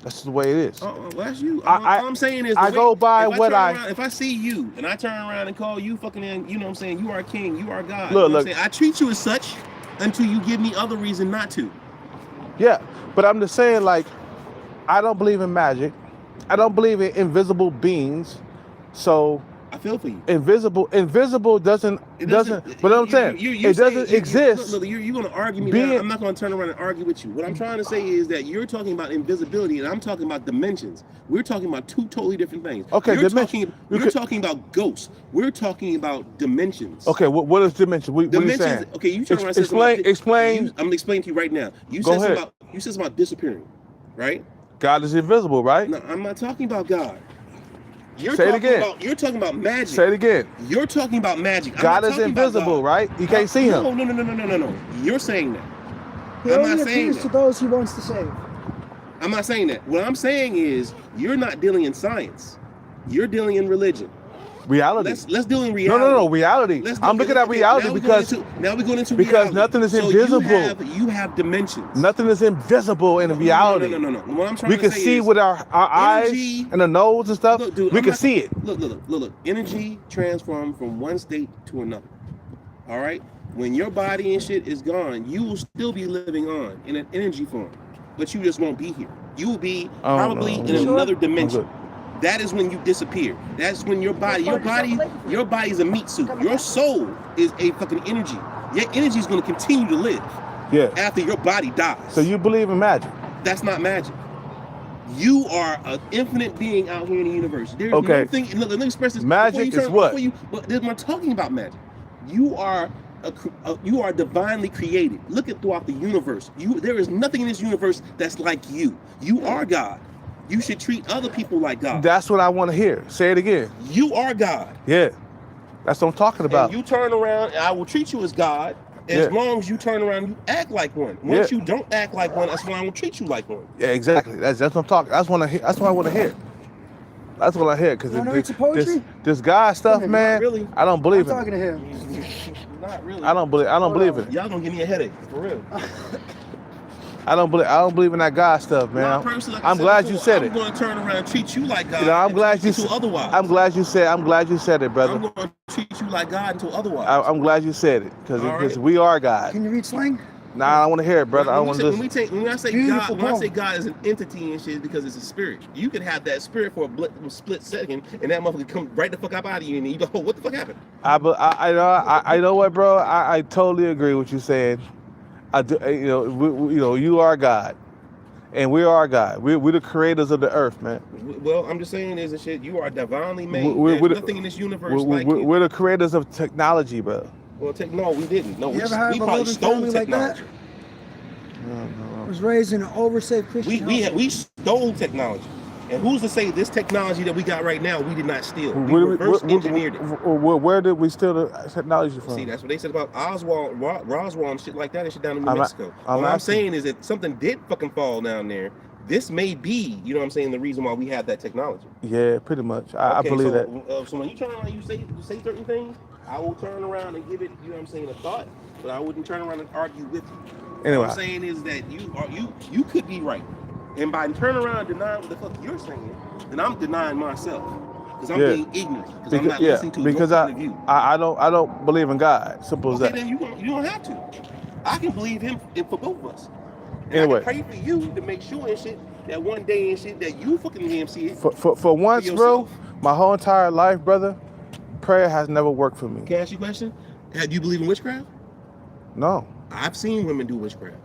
that's just the way it is. Well, that's you. All I'm saying is, if I see you and I turn around and call you fucking, you know what I'm saying? You are king. You are God. Look. I treat you as such until you give me other reason not to. Yeah, But I'm just saying, like, I don't believe in magic. I don't believe in invisible beings. So I feel for you. invisible doesn't. But I'm saying it doesn't exist. Look, you're going to argue me Being- now. I'm not going to turn around and argue with you. What I'm trying to say is that you're talking about invisibility, and I'm talking about dimensions. We're talking about two totally different things. Okay, you're dimension. talking about ghosts. We're talking about dimensions. Okay, what is dimension? What are you saying? Dimensions. Okay, you turn around and say something about- Explain. I'm going to explain to you right now. You Go said ahead. something about disappearing, right? God is invisible, right? No, I'm not talking about God. You're Say it talking again. You're talking about magic. Say it again. You're talking about magic. I'm God not is talking about invisible, God. right? You can't see him. No. You're saying that. He I'm only not saying appears that. to those he wants to save. I'm not saying that. What I'm saying is you're not dealing in science. You're dealing in religion. Reality. Let's deal in reality. No. Reality. I'm looking at reality because now we're going into because reality. nothing is So invisible. You have dimensions. Nothing is invisible in reality. No. What I'm trying We to can say see is with our eyes energy- and the nose and stuff. Look, dude, we I'm can not- see it. Look. Energy transforms from one state to another. All right? When your body and shit is gone, you will still be living on in an energy form, but you just won't be here. You will be Oh, probably no. in Sure. another I'm dimension. good. That is when you disappear. That's when your body is a meat suit. Your soul is a fucking energy. Your energy is going to continue to live Yeah. after your body dies. So you believe in magic? That's not magic. You are an infinite being out here in the universe. There's Okay. nothing. Look, let me express this. Magic is what? But we're not talking about magic. You are you are divinely created. Look at throughout the universe. There is nothing in this universe that's like you. You are God. You should treat other people like God. That's what I want to hear. Say it again. You are God. Yeah. That's what I'm talking about. And you turn around, and I will treat you as God. As Yeah. long as you turn around and you act like one. Once you don't act like one, that's when I will treat you like one. Yeah, exactly. That's what I'm talking. That's what I want to hear. That's what I hear. Because You wanna read some poetry? this God stuff, Not man. really. I don't I'm believe in talking it. to him. Not really. I don't believe in it. Y'all gonna give me a headache, for real. I don't believe in that God stuff, man. My person, like I I'm said glad before, you said I'm it. going to turn around and treat you like God. You know, I'm and glad treat you. you otherwise. I'm glad you said it, brother. I'm going to treat you like God until otherwise. I'm glad you said it because All right. we are God. Can you read slang? Nah, I want to hear it, brother. I When want to listen. when I say Beautiful God, when I say poem. God is an entity and shit, it's because it's a spirit. You can have that spirit for a split second, and that motherfucker come right the fuck up out of you, and you go, "Oh, what the fuck happened?" I know what, bro. I totally agree with you saying. I do. You are God, and we are God. We're the creators of the earth, man. Well, I'm just saying is and shit. You are divinely made. We're There's the- nothing in this universe like you. We're the creators of technology, bro. Well, no, we didn't. No, You we ever have a probably loving stole family like that? technology. I was raised in an oversafe Christian household. We stole technology. And who's to say this technology that we got right now, we did not steal? We Where- reverse where- engineered it. Where did we steal the technology from? See, that's what they said about Roswell and shit like that and shit down in New I'm a- Mexico. I'm What I'm asking- saying is that something did fucking fall down there. This may be, you know what I'm saying, the reason why we have that technology. Yeah, pretty much. I Okay, believe so, that. So when you turn around and you say certain things, I will turn around and give it, you know what I'm saying, a thought, but I wouldn't turn around and argue with you. Anyway. What I'm saying is that you could be right. And by turning around and denying what the fuck you're saying, then I'm denying myself. Because I'm being ignorant. Because I'm not listening to your point of view. I don't believe in God. Simple as Okay, that. then you don't have to. I can believe him for both of us. And Anyway. I can pray for you to make sure and shit that one day and shit that you fucking hear him see it. For once, bro, yourself. my whole entire life, brother, prayer has never worked for me. Can I ask you a question? Do you believe in witchcraft? No. I've seen women do witchcraft.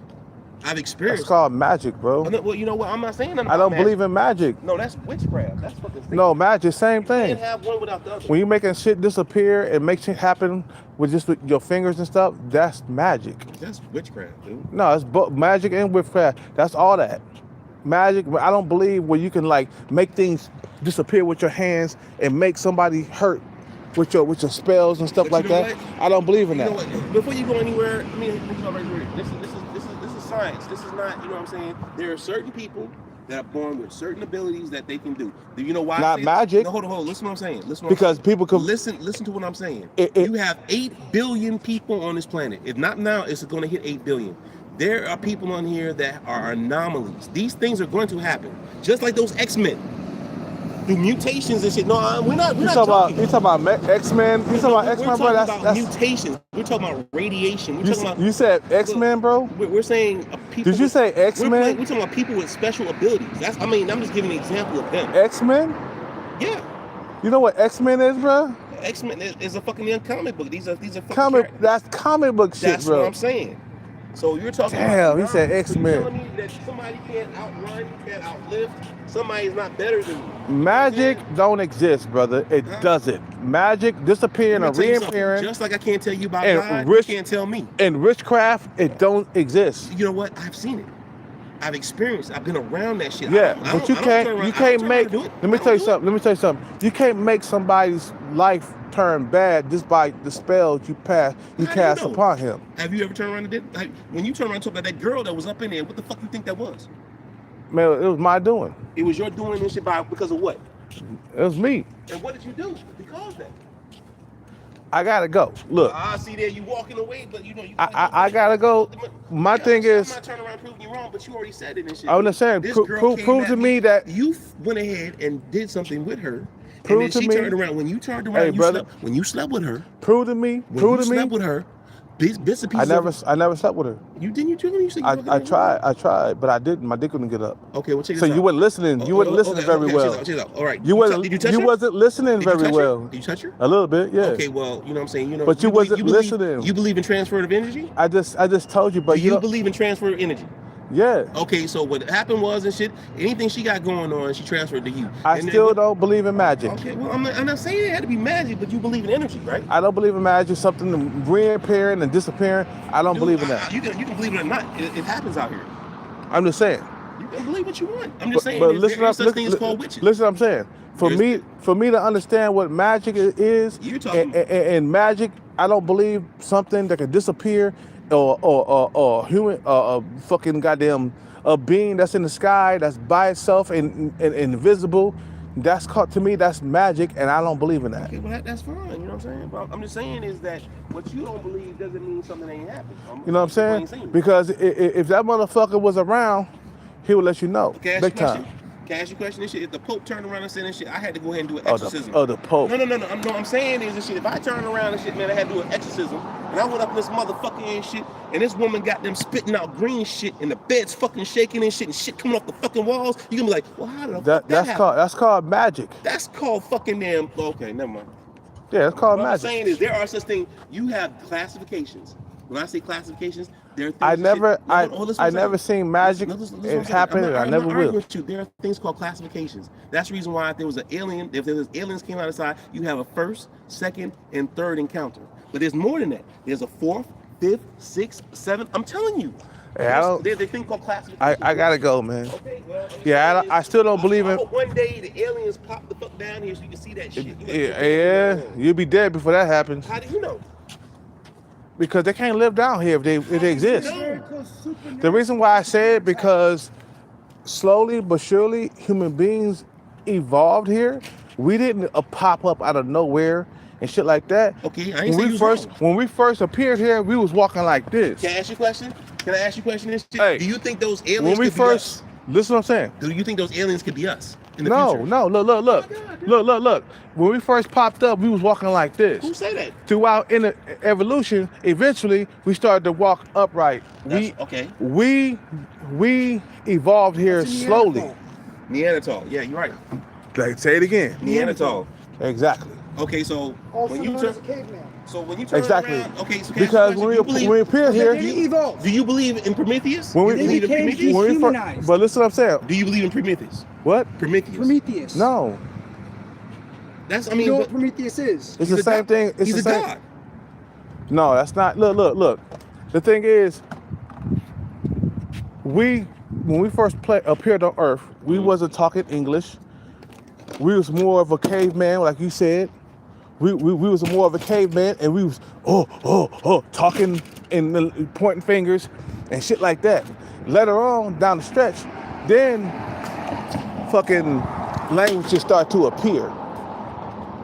I've That's experienced. called magic, bro. Well, you know what? I'm not saying nothing I about don't believe in magic. No, that's witchcraft. That's fucking. No, magic, same You thing. can't have one without the other. When you making shit disappear and make shit happen with your fingers and stuff, that's magic. That's witchcraft, dude. No, it's both magic and witchcraft. That's all that. Magic, I don't believe where you can like make things disappear with your hands and make somebody hurt with your spells and stuff But you like know that. what? I don't believe in You that. know what? Before you go anywhere, let me go right here. This is science. This is not, you know what I'm saying? There are certain people that are born with certain abilities that they can do. Do you know why? Not magic. No, hold on. Listen to what I'm saying. Because people can listen to what I'm saying. It- You have 8 billion people on this planet. If not now, it's going to hit 8 billion. There are people on here that are anomalies. These things are going to happen. Just like those X-Men. through mutations and shit. No, we're not You talking. talking about X-Men? You talking about X-Men, bro? We're That's talking about mutations. We're talking about radiation. We're talking about. You said X-Men, bro? We're saying people. Did you say X-Men? We're talking about people with special abilities. I'm just giving an example of them. X-Men? Yeah. You know what X-Men is, bro? X-Men is a fucking young comic book. These are fucking comic. That's comic book shit, That's bro. what I'm saying. So you're talking Damn, about. he said So X-Men. you're telling me that somebody can't outrun, can't outlive, somebody's not better than you. Magic don't exist, brother. It doesn't. Magic disappearing or reappearing. Just like I can't tell you about and God, you can't tell me. And witchcraft, it don't exist. You know what? I've seen it. I've experienced. I've been around that shit. Yeah, but you can't make. Let me tell you something. You can't make somebody's life turn bad just by the spells you cast upon him. Have you ever turned around and did? Like, when you turn around and talk about that girl that was up in there, what the fuck you think that was? Man, it was my doing. It was your doing this shit because of what? It was me. And what did you do because of that? I gotta go. Look. I see there you walking away, but you know you. I gotta go. My thing is. I'm not turning around proving you wrong, but you already said it and shit. I'm just saying. Prove to me that you went ahead and did something with her. Prove and then to me. Turned around. When you turned around, when you slept with her. Prove to me. Slept with her. Bits and pieces. I never slept with her. You didn't. You said I tried, but I didn't. My dick couldn't get up. Okay, well check this out. So you weren't listening. You weren't listening very well. Check it out. All right. You wasn't listening very well. Did you touch her? A little bit, yeah. Okay, well, you know what I'm saying. You know. But you wasn't listening. You believe in transfer of energy? I just told you, but you believe in transfer of energy? Yeah. Okay, so what happened was and shit, anything she got going on, she transferred to you. I still don't believe in magic. Okay, well, I'm not saying it had to be magic, but you believe in energy, right? I don't believe in magic, something reappearing and disappearing. I don't believe in that. You can believe it or not. It happens out here. I'm just saying. You can believe what you want. I'm just saying. But listen, there's such things called witches. Listen what I'm saying. For me to understand what magic is, and magic, I don't believe something that can disappear or human fucking goddamn a being that's in the sky that's by itself and invisible. That's called, to me, that's magic, and I don't believe in that. Okay, well that's fine. You know what I'm saying? But I'm just saying is that what you don't believe doesn't mean something ain't happened. You know what I'm saying? Because if that motherfucker was around, he would let you know. Big time. Can I ask you a question? This shit, if the Pope turned around and said this shit, I had to go ahead and do an exorcism. The Pope. No. I'm saying is this shit. If I turned around and shit, man, I had to do an exorcism, and I went up in this motherfucker and shit, and this woman got them spitting out green shit, and the bed's fucking shaking and shit coming off the fucking walls. You gonna be like, well, how the fuck that's called magic. That's called fucking damn. Okay, never mind. Yeah, it's called magic. What I'm saying is there are such things. You have classifications. When I say classifications, there are things. I never seen magic happen, and I never will. With you. There are things called classifications. That's the reason why if there was an alien, if there was aliens came out of the side, you have a first, second, and third encounter. But there's more than that. There's a fourth, fifth, sixth, seventh. I'm telling you. Hey, there's a thing called classification. I gotta go, man. Okay, well, I still don't believe in. One day the aliens pop the fuck down here so you can see that shit. Yeah, you'll be dead before that happens. How do you know? Because they can't live down here if they exist. The reason why I say it, because slowly but surely human beings evolved here. We didn't pop up out of nowhere and shit like that. Okay, I ain't saying you wrong. When we first appeared here, we was walking like this. Can I ask you a question? This shit? Hey, do you think those aliens could be us? Listen what I'm saying. Do you think those aliens could be us in the future? No. Look. When we first popped up, we was walking like this. Who said that? Throughout in the evolution, eventually we started to walk upright. We evolved here slowly. Neanderthal. Yeah, you're right. Like, say it again. Neanderthal. Exactly. Okay, so when you turn exactly. around, okay, so because when we appeared here, do you believe in Prometheus? When we became dehumanized. But listen what I'm saying. Do you believe in Prometheus? What? Prometheus. No. You know what Prometheus is? It's the same thing. It's he's the same. God. No, that's not. Look. The thing is, when we first appeared on Earth, we wasn't talking English. We was more of a caveman, like you said. We was more of a caveman, and we was talking and pointing fingers and shit like that. Later on, down the stretch, then fucking languages start to appear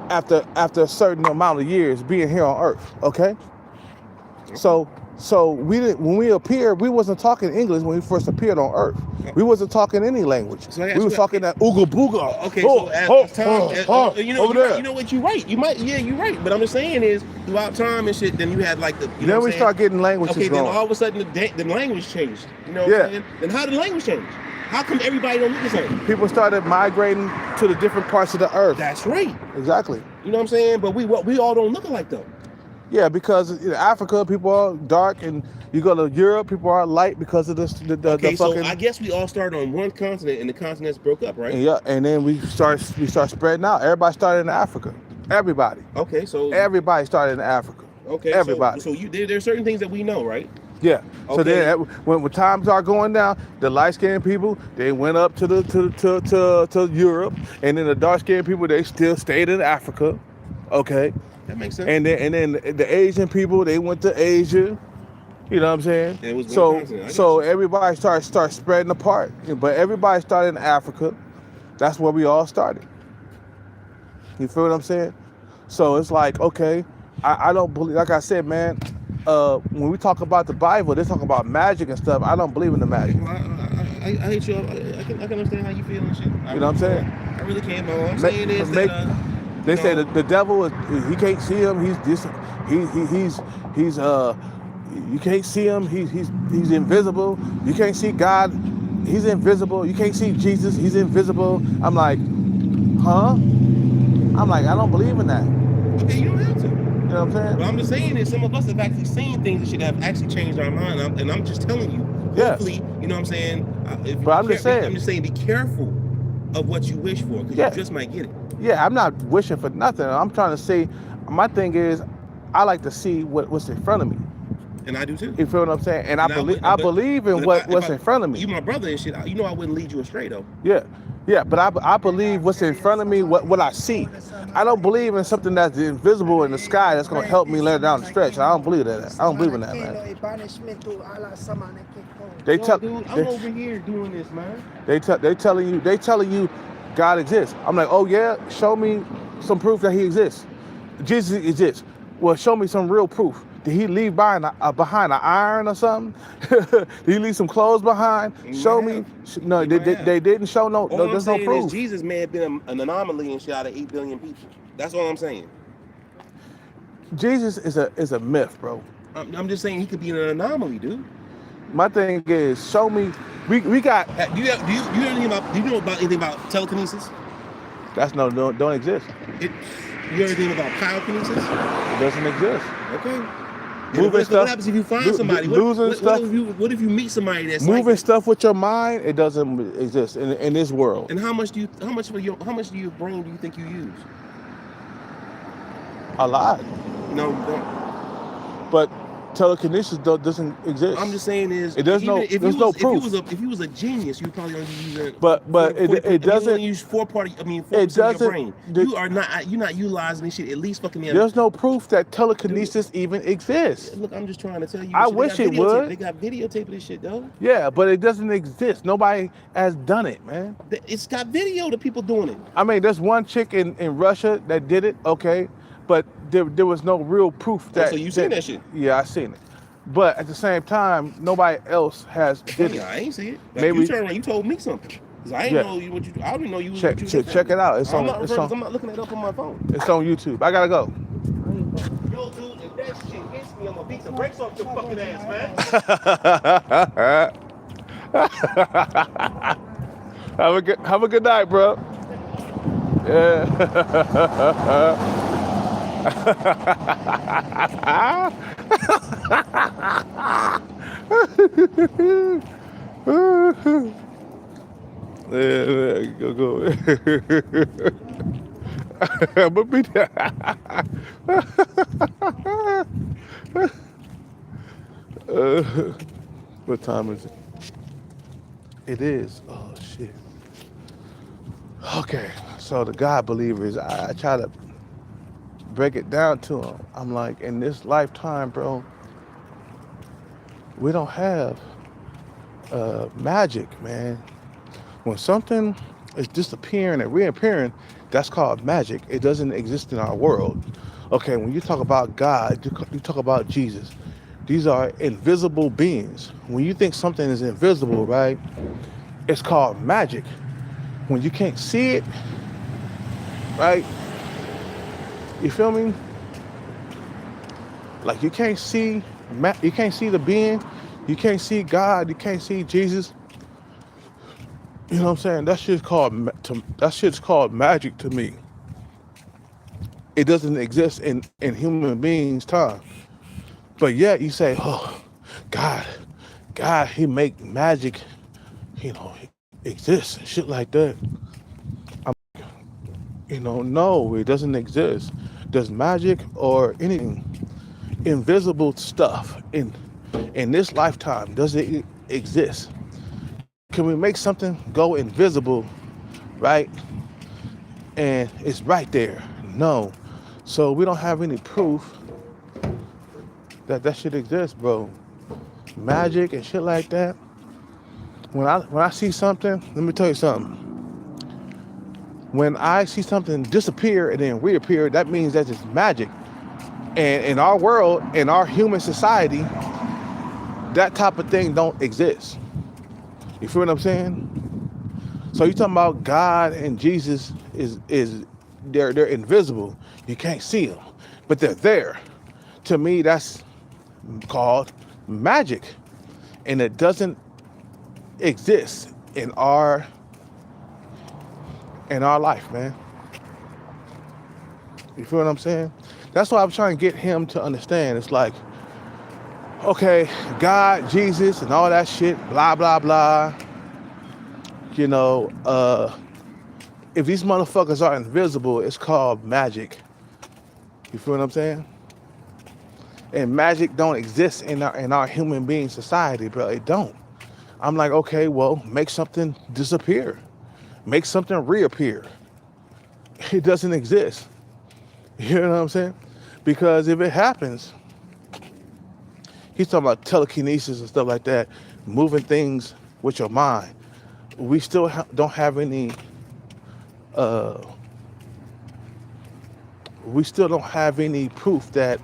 after a certain amount of years being here on Earth. Okay, so So we didn't, when we appeared, we wasn't talking English when we first appeared on Earth. We wasn't talking any language. So We was talking that ooga booga. Okay, so as time, you know, over there. You know what? You're right. You're right. But I'm just saying is throughout time and shit. Then you had like the. You know Then what we I'm start getting languages Okay, going. then all of a sudden the language changed. You know what I'm saying? Then how did the language change? How come everybody don't look the same? People started migrating to the different parts of the Earth. That's right. Exactly. You know what I'm saying? But we all don't look alike though. Yeah, because in Africa, people are dark, and you go to Europe, people are light because of this. The Okay, so fucking, I guess we all started on one continent, and the continents broke up, right? and yeah, and then we start spreading out. Everybody started in Africa. Everybody. Okay, so Everybody started in Africa. okay, everybody. So there's certain things that we know, right? Yeah. Okay. So then, when times are going down, the light-skinned people they went up to Europe, and then the dark-skinned people they still stayed in Africa. Okay. That makes sense. And then the Asian people they went to Asia. You know what I'm saying? It was so everybody start spreading apart. But everybody started in Africa. That's where we all started. You feel what I'm saying? So it's like, okay, I don't believe, like I said, man, when we talk about the Bible, they talk about magic and stuff. I don't believe in the magic. Well, I hate you. I can understand how you feel and shit. You know what I'm saying? I really can't. But all I'm saying is that they say the devil is, he can't see him. He's you can't see him. He's invisible. You can't see God. He's invisible. You can't see Jesus. He's invisible. I'm like, huh? I'm like, I don't believe in that. Okay, you don't have to. You know what I'm saying? But I'm just saying is some of us have actually seen things that should have actually changed our mind. And I'm just telling you. Yeah. Hopefully, you know what I'm saying. But I'm just saying. I'm just saying, be careful of what you wish for, because you just might get it. Yeah, I'm not wishing for nothing. I'm trying to say, my thing is, I like to see what's in front of me. And I do too. You feel what I'm saying? And I believe in what's in front of me. You my brother and shit. You know I wouldn't lead you astray though. Yeah, but I believe what's in front of me, what I see. I don't believe in something that's invisible in the sky that's gonna help me let down the stretch. I don't believe that. I don't believe in that, man. Dude, I'm over here doing this, man. They telling you God exists. I'm like, oh yeah, show me some proof that he exists. Jesus exists. Well, show me some real proof. Did he leave behind an iron or something? Did he leave some clothes behind? Show me. No, they didn't show no. All there's I'm no saying proof. Is Jesus may have been an anomaly and shit out of 8 billion people. That's all I'm saying. Jesus is a myth, bro. I'm just saying he could be an anomaly, dude. My thing is, show me. We got. Do you know about anything about telekinesis? That's don't exist. You know anything about pyrokinesis? It doesn't exist. Okay. Moving stuff. What happens if you find somebody? What if you meet somebody that's moving stuff with your mind? It doesn't exist in this world. And how much of your brain do you think you use? A lot. No, you don't. But telekinesis doesn't exist. I'm just saying is there's no proof. If you was a genius, you probably only use But it doesn't. You only use 4% of your brain. You're not utilizing this shit at least fucking. There's no proof that telekinesis even exists. Look, I'm just trying to tell you. I wish it would. They got videotape of this shit though. Yeah, but it doesn't exist. Nobody has done it, man. It's got video of people doing it. I mean, there's one chick in Russia that did it. Okay. But there was no real proof that. So you seen that shit? Yeah, I seen it. But at the same time, nobody else has did it. I ain't see it. Maybe you turned around, you told me something. Cause I didn't know what you. I didn't know you. Check it out. I'm not looking it up on my phone. It's on YouTube. I gotta go. Yo, dude, if that shit hits me, I'm gonna beat the brakes off your fucking ass, man. Have a good night, bro. Yeah. Go. But be what time is it? It is. Oh shit. Okay, so the God believers, I try to break it down to them. I'm like, in this lifetime, bro, we don't have magic, man. When something is disappearing and reappearing, that's called magic. It doesn't exist in our world. Okay, when you talk about God, you talk about Jesus. These are invisible beings. When you think something is invisible, right, it's called magic. When you can't see it, right, you feel me? Like you can't see the being, you can't see God, you can't see Jesus. You know what I'm saying? That shit's called magic to me. It doesn't exist in human beings' time. But yet you say, oh, God, God, he make magic, exist and shit like that. No, it doesn't exist. Does magic or anything invisible stuff in this lifetime, does it exist? Can we make something go invisible, right? And it's right there. No. So we don't have any proof that that shit exists, bro. Magic and shit like that. When I see something, let me tell you something. When I see something disappear and then reappear, that means that it's magic. And in our world, in our human society, that type of thing don't exist. You feel what I'm saying? So you talking about God and Jesus is they're invisible. You can't see them, but they're there. To me, that's called magic, and it doesn't exist in our life, man. You feel what I'm saying? That's why I'm trying to get him to understand. It's like, okay, God, Jesus, and all that shit, blah blah blah. If these motherfuckers are invisible, it's called magic. You feel what I'm saying? And magic don't exist in our human being society, bro. It don't. I'm like, okay, well, make something disappear. Make something reappear. It doesn't exist. You know what I'm saying? Because if it happens, he's talking about telekinesis and stuff like that, moving things with your mind. We still don't have any proof that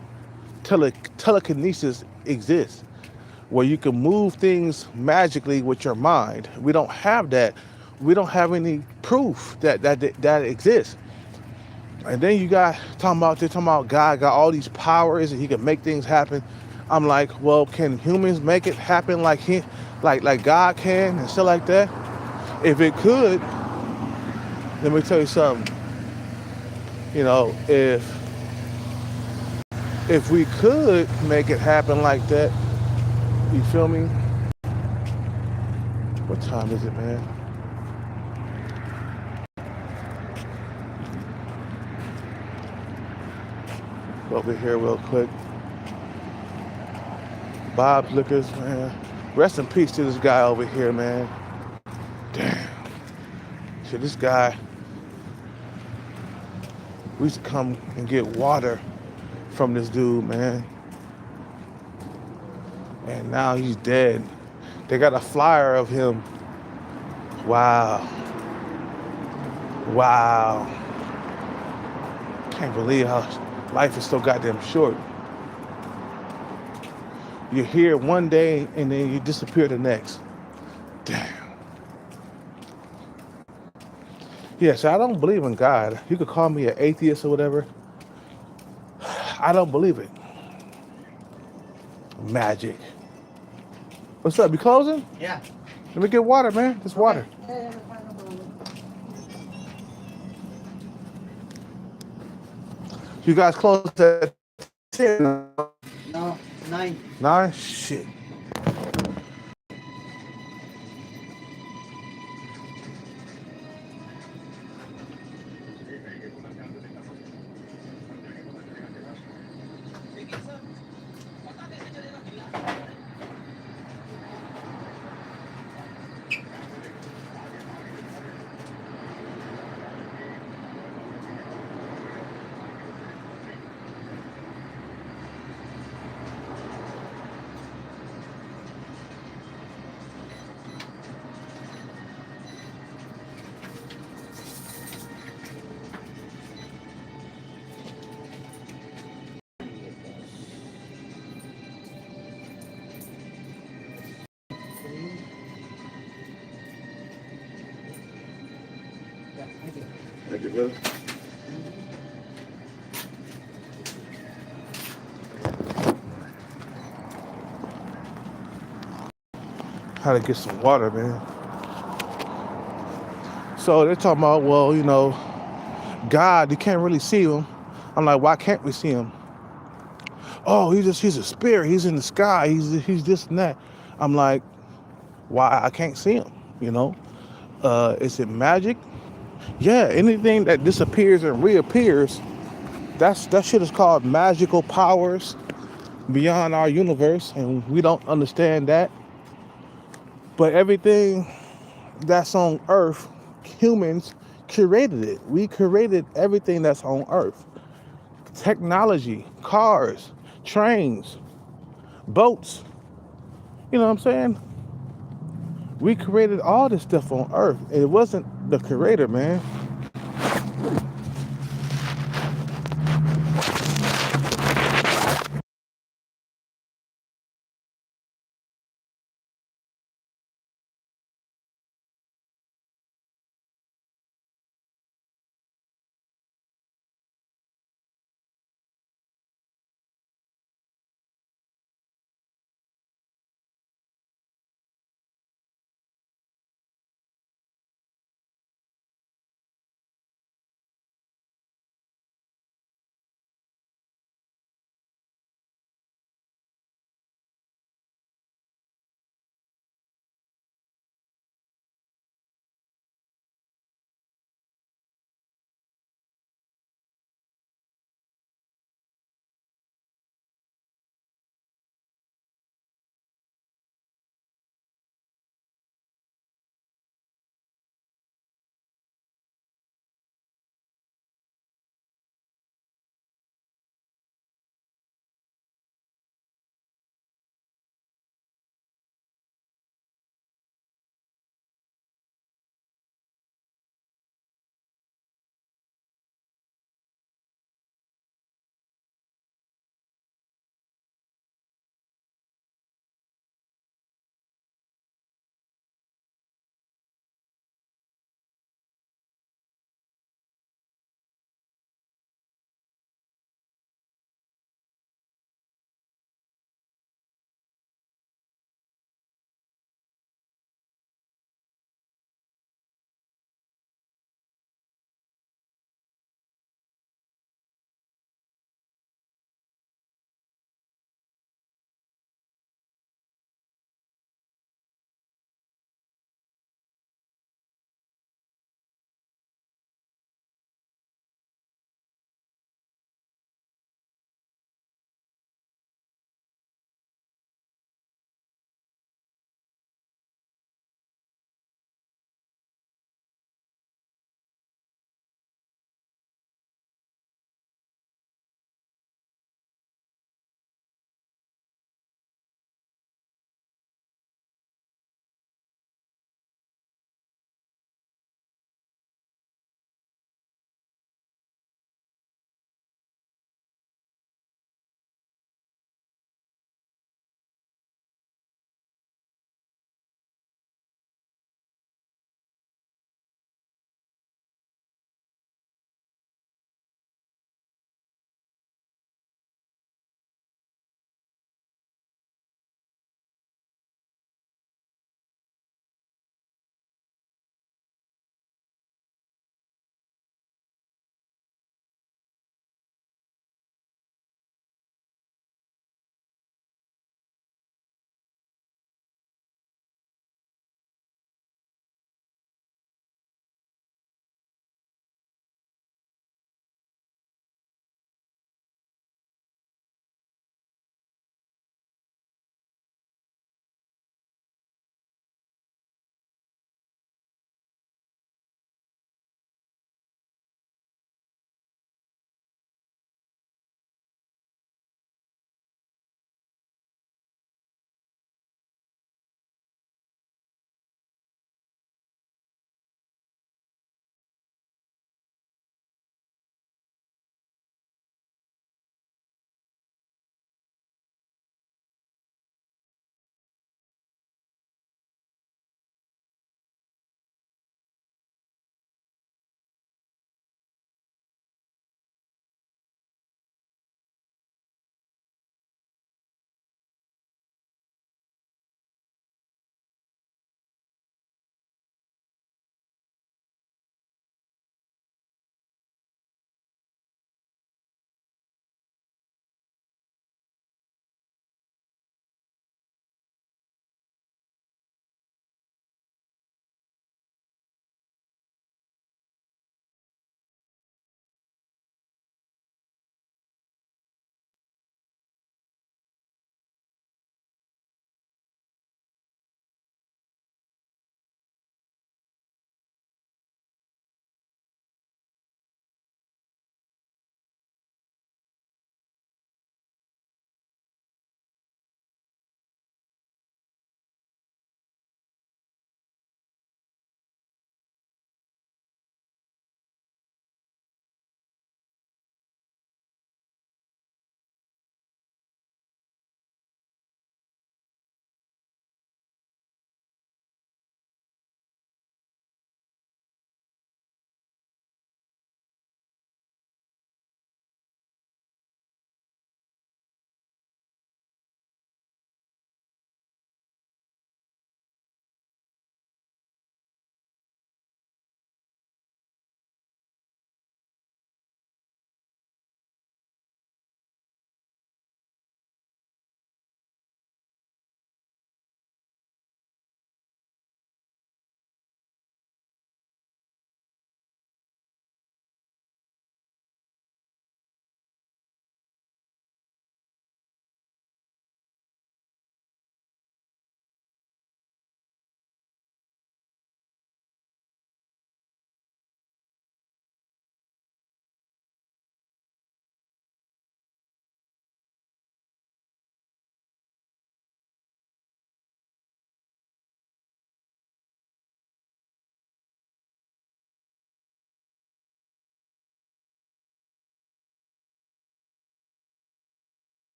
telekinesis exists, where you can move things magically with your mind. We don't have that. We don't have any proof that exists. And then they're talking about God got all these powers and he can make things happen. I'm like, well, can humans make it happen like God can and stuff like that? If it could, let me tell you something. If we could make it happen like that, you feel me? What time is it, man? Over here real quick. Boobs Liquors, man. Rest in peace to this guy over here, man. Damn. Shit, this guy, we used to come and get water from this dude, man. And now he's dead. They got a flyer of him. Wow. Can't believe how life is so goddamn short. You're here one day and then you disappear the next. Damn. Yes, I don't believe in God. You could call me an atheist or whatever. I don't believe it. Magic. What's up? You closing? Yeah. Let me get water, man. Just water. Yeah. You guys close at 10? No, 9. 9? Shit. Thank you, brother. How to get some water, man. So they're talking about, well, God, you can't really see him. I'm like, why can't we see him? Oh, he's a spirit. He's in the sky. He's this and that. I'm like, why I can't see him? Is it magic? Yeah, anything that disappears and reappears, that shit is called magical powers beyond our universe, and we don't understand that. But everything that's on Earth, humans created it. We created everything that's on Earth. Technology, cars, trains, boats. You know what I'm saying? We created all this stuff on Earth. It wasn't the creator, man.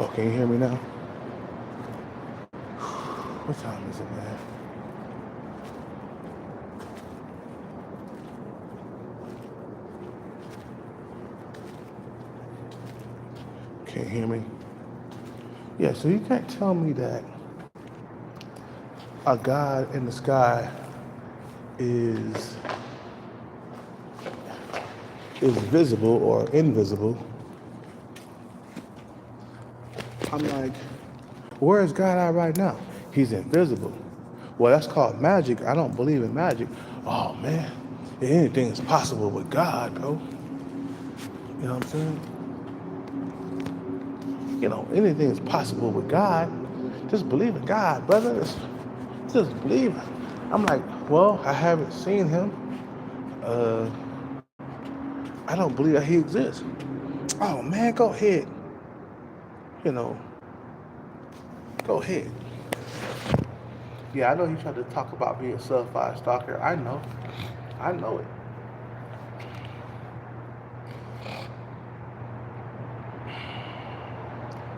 Oh, can you hear me now? What time is it, man? Can't hear me? Yeah, so you can't tell me that a God in the sky is visible or invisible. I'm like, where is God at right now? He's invisible. Well, that's called magic. I don't believe in magic. Oh man, anything is possible with God, bro. You know what I'm saying? You know, anything is possible with God. Just believe in God, brother. Just believe it. I'm like, well, I haven't seen him. Uh, I don't believe that he exists. Oh man, go ahead. You know, go ahead. Yeah, I know he tried to talk about being a sub-5 stalker. I know. I know it.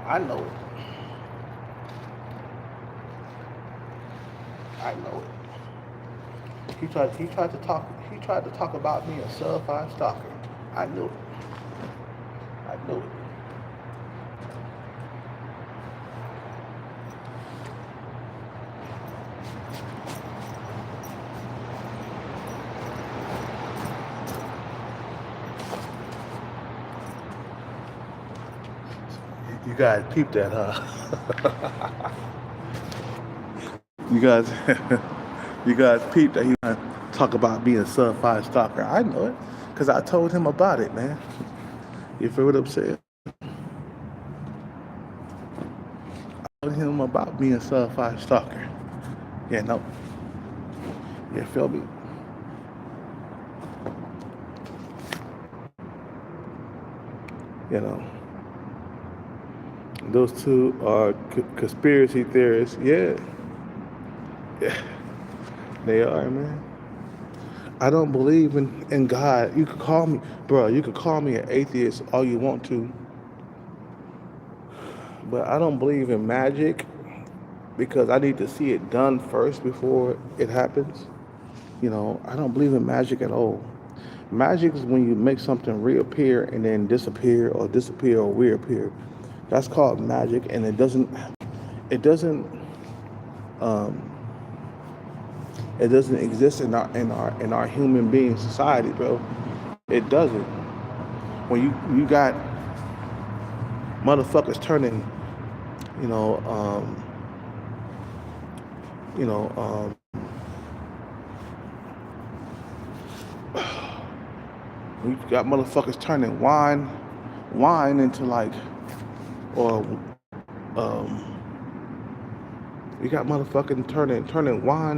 I know it. I know it. He tried to talk about being a sub-5 stalker. I knew it. I knew it. You guys peep that, huh? You guys, you guys peeped that he want to talk about being a sub-5 stalker. I know it, cause I told him about it, man. You feel what I'm saying? I told him about being a sub-5 stalker. Yeah, no. You feel me? You know, those two are conspiracy theorists. Yeah, yeah, they are, man. I don't believe in God. You could call me, bro. You could call me an atheist all you want to, but I don't believe in magic because I need to see it done first before it happens. You know, I don't believe in magic at all. Magic is when you make something reappear and then disappear or reappear. That's called magic, and um, it doesn't exist in our human being society, bro. It doesn't. When you got motherfuckers turning, you know, you know, you got motherfuckers turning wine into like, or um, you got motherfucking turning wine